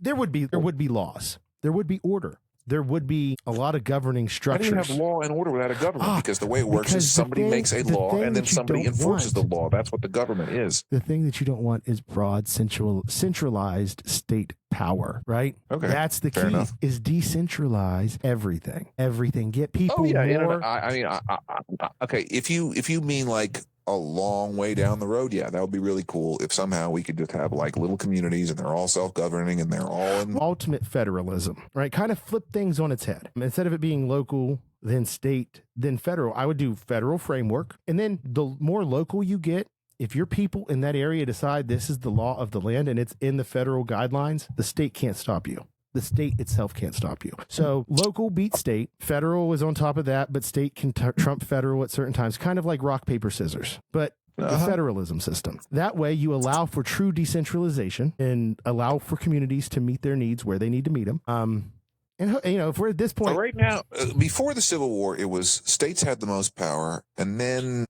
there would be laws. There would be order. There would be a lot of governing how do you structures. have law and order without a government? Because the way it works because is the somebody thing- makes a the law thing and then that you somebody don't enforces want- the law. That's what the government is. The thing that you don't want is broad, centralized state power, right? Okay, That's the fair key, enough. is decentralize everything. Everything. Get people Oh yeah, more. okay. If you mean like a long way down the road, yeah, that would be really cool. If somehow we could just have like little communities and they're all self-governing and they're all in. Ultimate federalism, right? Kind of flip things on its head. Instead of it being local, then state, then federal, I would do federal framework. And then the more local you get, if your people in that area decide this is the law of the land and it's in the federal guidelines, the state can't stop you. The state itself can't stop you. So local beats state, federal is on top of that, but state can trump federal at certain times, kind of like rock, paper, scissors. But the federalism system. That way you allow for true decentralization and allow for communities to meet their needs where they need to meet them. And if we're at this point, Right now, before the Civil War, it was states had the most power, and then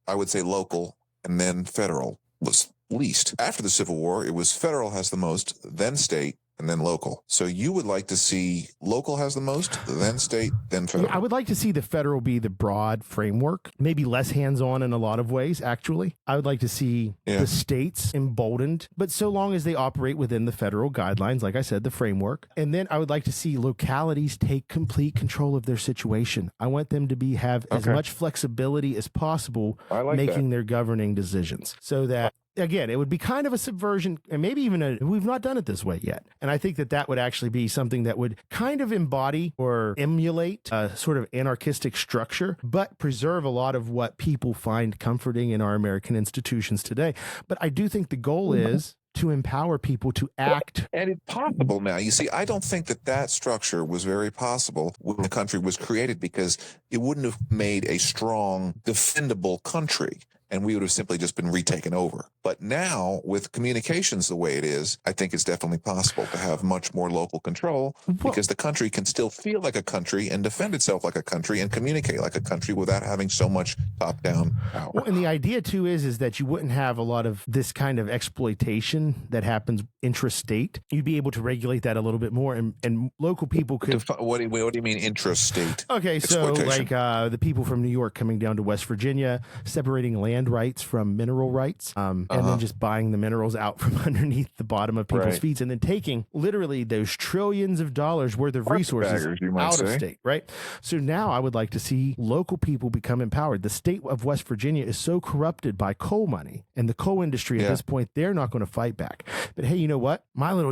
I would say local, and then federal was least. After the Civil War, it was federal has the most, then state, and then local. So you would like to see local has the most, then state, then federal. I would like to see the federal be the broad framework, maybe less hands-on in a lot of ways, actually. I would like to see the states emboldened, but so long as they operate within the federal guidelines, like I said, the framework. And then I would like to see localities take complete control of their situation. I want them to have as much flexibility as possible I like making their governing decisions, so that again, it would be kind of a subversion, and maybe even we've not done it this way yet. And I think that would actually be something that would kind of embody or emulate a sort of anarchistic structure, but preserve a lot of what people find comforting in our American institutions today. But I do think the goal is to empower people to act. And it's possible now. You see, I don't think that structure was very possible when the country was created, because it wouldn't have made a strong, defendable country, and we would have simply just been retaken over. But now, with communications the way it is, I think it's definitely possible to have much more local control, because the country can still feel like a country and defend itself like a country and communicate like a country without having so much top-down power. Well, and the idea too is that you wouldn't have a lot of this kind of exploitation that happens intrastate. You'd be able to regulate that a little bit more, and local people could. What do you mean intrastate? Okay, so exploitation? like the people from New York coming down to West Virginia, separating land rights from mineral rights, and then just buying the minerals out from underneath the bottom of people's feet, and then taking literally those trillions of dollars worth of resources out of state, right? So now I would like to see local people become empowered. The state of West Virginia is so corrupted by coal money and the coal industry at this point, they're not going to fight back. But hey, you know what? My little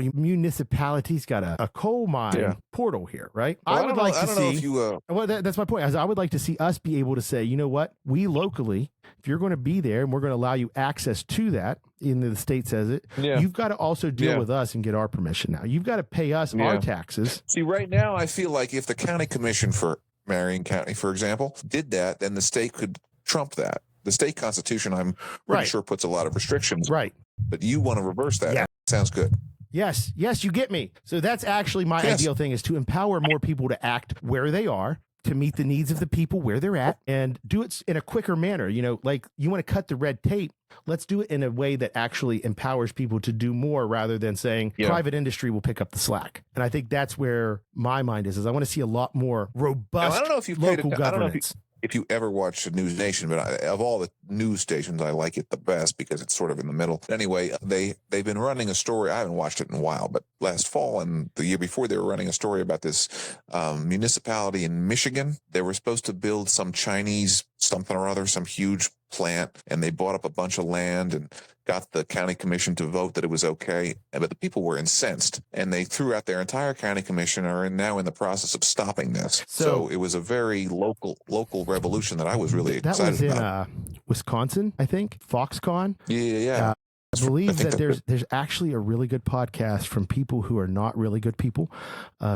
municipality's got a coal mine portal here, right? Well, I would like to see. If you, well, that's my point. I would like to see us be able to say, you know what? We locally, if you're going to be there and we're going to allow you access to that, in the state says it, you've got to also deal with us and get our permission now. You've got to pay us our taxes. See, right now, I feel like if the county commission for Marion County, for example, did that, then the state could trump that. The state constitution, I'm pretty sure, puts a lot of restrictions. Right. But you want to reverse that. Yeah. Sounds good. Yes, you get me. So that's actually my ideal thing, is to empower more people to act where they are, to meet the needs of the people where they're at and do it in a quicker manner. You know, like you want to cut the red tape. Let's do it in a way that actually empowers people to do more rather than saying private industry will pick up the slack. And I think that's where my mind is I want to see a lot more robust local governance. If you ever watch News Nation, but of all the news stations, I like it the best because it's sort of in the middle. Anyway, they've been running a story. I haven't watched it in a while, but last fall and the year before, they were running a story about this municipality in Michigan. They were supposed to build some Chinese something or other, some huge plant, and they bought up a bunch of land and got the county commission to vote that it was okay. But the people were incensed, and they threw out their entire county commission, are now in the process of stopping this. So it was a very local revolution that I was really excited about. That was in Wisconsin, I think, Foxconn. Yeah. I believe that there's actually a really good podcast from people who are not really good people.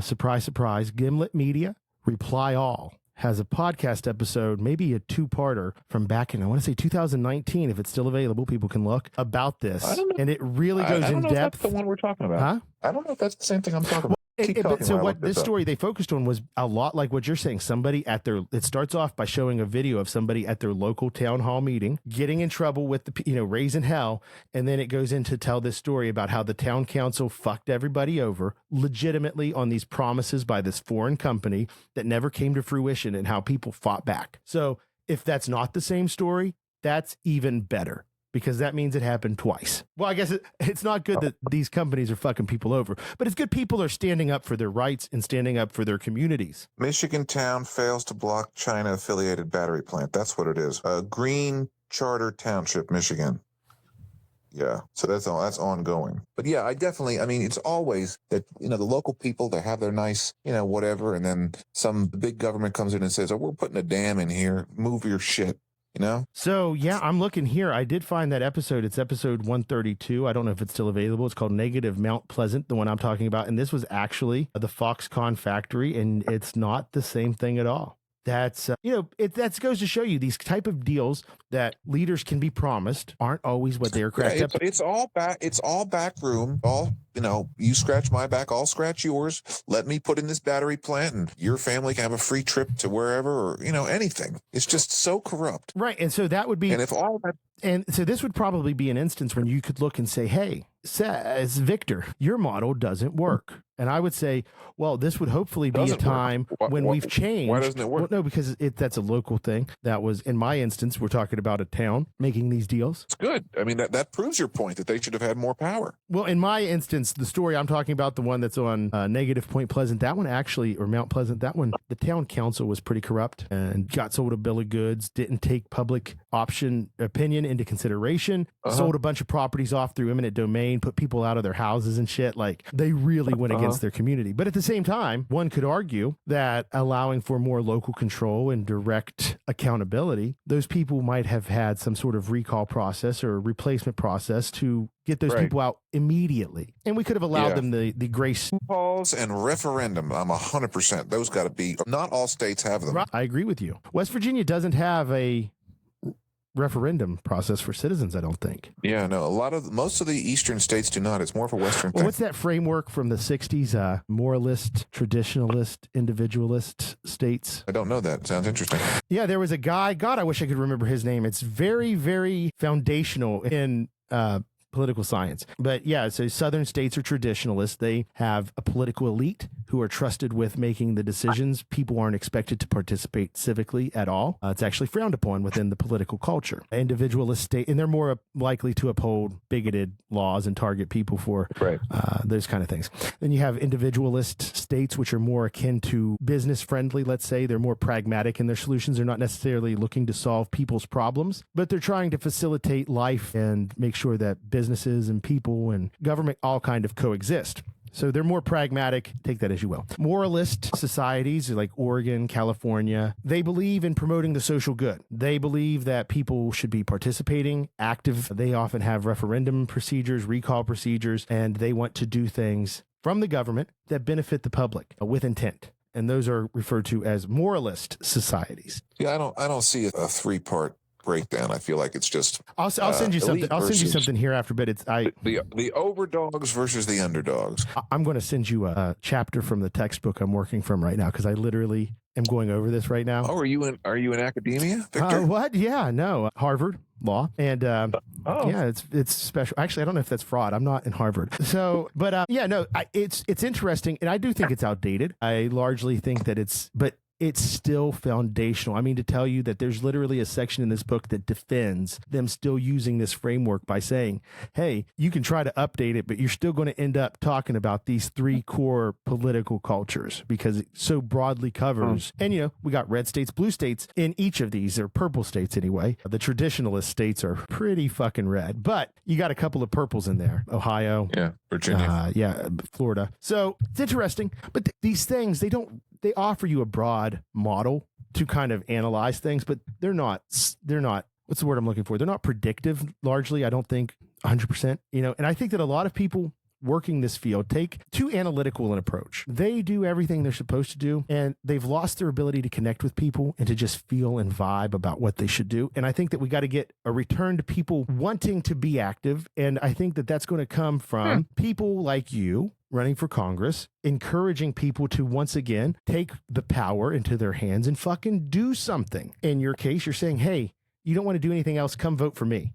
Surprise, surprise. Gimlet Media, Reply All, has a podcast episode, maybe a two-parter from back in, I want to say 2019, if it's still available, people can look, about this. And it really goes in depth. That's the one we're talking about. Huh? I don't know if that's the same thing I'm talking about. So what this story they focused on was a lot like what you're saying. Somebody at it starts off by showing a video of somebody at their local town hall meeting getting in trouble with raising hell, and then it goes in to tell this story about how the town council fucked everybody over legitimately on these promises by this foreign company that never came to fruition, and how people fought back. So if that's not the same story, that's even better, because that means it happened twice. Well, I guess it's not good that these companies are fucking people over, but it's good people are standing up for their rights and standing up for their communities. Michigan town fails to block China-affiliated battery plant. That's what it is. Green Charter Township, Michigan. Yeah, so that's ongoing. But yeah, I mean, it's always that, the local people, they have their nice, whatever, and then some big government comes in and says, oh, we're putting a dam in here, move your shit. So yeah, I'm looking here. I did find that episode. It's episode 132. I don't know if it's still available. It's called Negative Mount Pleasant, the one I'm talking about. And this was actually the Foxconn factory, and it's not the same thing at all. That's that goes to show you these type of deals that leaders can be promised aren't always what they are cracked up. It's all back room. You scratch my back, I'll scratch yours. Let me put in this battery plant, and your family can have a free trip to wherever, or anything. It's just so corrupt, right? And so that would be, and if all that. And so this would probably be an instance when you could look and say, hey, says Victor, your model doesn't work. And I would say, well, this would hopefully be a time when we've changed. Why doesn't it work? Well, no, because that's a local thing. That was, in my instance, we're talking about a town making these deals. It's good. I mean, that proves your point that they should have had more power. Well, in my instance, the story I'm talking about, the one that's on Negative Point Pleasant, that one actually, or Mount Pleasant, that one, the town council was pretty corrupt and got sold a bill of goods, didn't take public opinion into consideration, sold a bunch of properties off through eminent domain, put people out of their houses and shit. Like, they really went against their community. But at the same time, one could argue that allowing for more local control and direct accountability, those people might have had some sort of recall process or replacement process to get those people out immediately. And we could have allowed them the grace. Calls and referendum. I'm 100%. Those got to be, not all states have them. I agree with you. West Virginia doesn't have a referendum process for citizens, I don't think. Yeah, no, most of the eastern states do not. It's more of a western thing. What's that framework from the 60s? Moralist, traditionalist, individualist states? I don't know that. Sounds interesting. Yeah, there was a guy, God, I wish I could remember his name. It's very, very foundational in political science. But yeah, so southern states are traditionalists. They have a political elite who are trusted with making the decisions. People aren't expected to participate civically at all. It's actually frowned upon within the political culture. Individualist state, and they're more likely to uphold bigoted laws and target people for those kind of things. Then you have individualist states, which are more akin to business friendly, let's say. They're more pragmatic in their solutions. They're not necessarily looking to solve people's problems, but they're trying to facilitate life and make sure that businesses and people and government all kind of coexist. So they're more pragmatic, take that as you will. Moralist societies like Oregon, California, they believe in promoting the social good. They believe that people should be participating, active. They often have referendum procedures, recall procedures, and they want to do things from the government that benefit the public with intent. And those are referred to as moralist societies. Yeah, I don't see a three-part breakdown. I feel like it's just I'll send you something. elite I'll send you versus something here after, but the overdogs versus the underdogs. I'm going to send you a chapter from the textbook I'm working from right now because I literally am going over this right now. Oh, are you in academia, Victor? What? Yeah, no, Harvard Law, and yeah, it's special. Actually, I don't know if that's fraud. I'm not in Harvard, so but yeah, no, it's interesting, and I do think it's outdated. I largely think that it's still foundational. I mean, to tell you that there's literally a section in this book that defends them still using this framework by saying, hey, you can try to update it, but you're still going to end up talking about these three core political cultures because it so broadly covers. And, we got red states, blue states in each of these, or purple states anyway. The traditionalist states are pretty fucking red, but you got a couple of purples in there. Ohio. Yeah, Virginia. Florida. So it's interesting, but these things, they offer you a broad model to kind of analyze things, but they're not, what's the word I'm looking for? They're not predictive largely. I don't think 100%, and I think that a lot of people working this field take too analytical an approach. They do everything they're supposed to do, and they've lost their ability to connect with people and to just feel and vibe about what they should do. And I think that we got to get a return to people wanting to be active. And I think that that's going to come from people like you running for Congress, encouraging people to once again take the power into their hands and fucking do something. In your case, you're saying, hey, you don't want to do anything else, come vote for me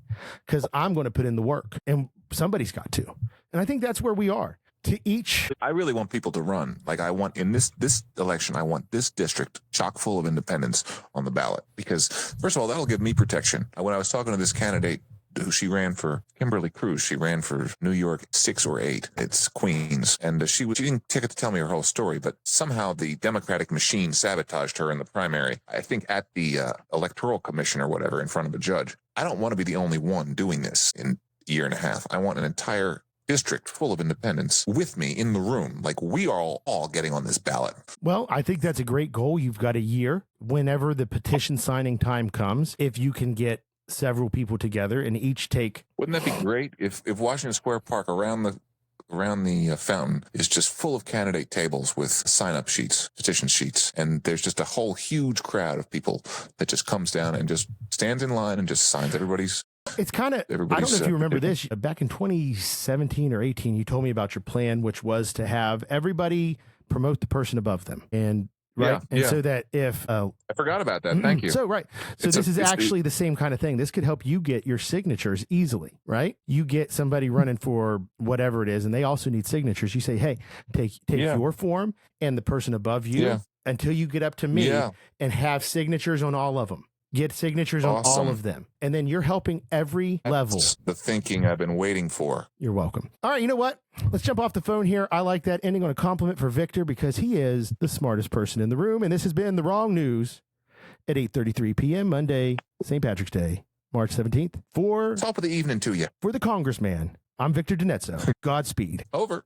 because I'm going to put in the work, and somebody's got to. And I think that's where we are. To each, I really want people to run. Like I want in this election, I want this district chock full of independents on the ballot because first of all, that'll give me protection. When I was talking to this candidate, she ran for Kimberly Cruz. She ran for New York 6 or 8. It's Queens. And she didn't take it to tell me her whole story, but somehow the Democratic machine sabotaged her in the primary, I think at the Electoral Commission or whatever in front of a judge. I don't want to be the only one doing this in a year and a half. I want an entire district full of independents with me in the room. Like we are all getting on this ballot. Well, I think that's a great goal. You've got a year. Whenever the petition signing time comes, if you can get several people together and each take. Wouldn't that be great if Washington Square Park around the fountain is just full of candidate tables with sign-up sheets, petition sheets, and there's just a whole huge crowd of people that just comes down and just stands in line and just signs everybody's. It's kind of, I don't know if you remember this, back in 2017 or 18, you told me about your plan, which was to have everybody promote the person above them. And right. So that if I forgot about that. Thank you. So this is actually the same kind of thing. This could help you get your signatures easily, right? You get somebody running for whatever it is, and they also need signatures. You say, hey, take your form and the person above you until you get up to me and have signatures on all of them. Get signatures on all of them. And then you're helping every level. That's the thinking I've been waiting for. You're welcome. All right, you know what? Let's jump off the phone here. I like that ending on a compliment for Victor because he is the smartest person in the room. And this has been The Wrong News at 8:33 p.m. Monday, St. Patrick's Day, March 17th. Top of the evening to you. For the Congressman, I'm Victor Dinezzo. Godspeed. Over.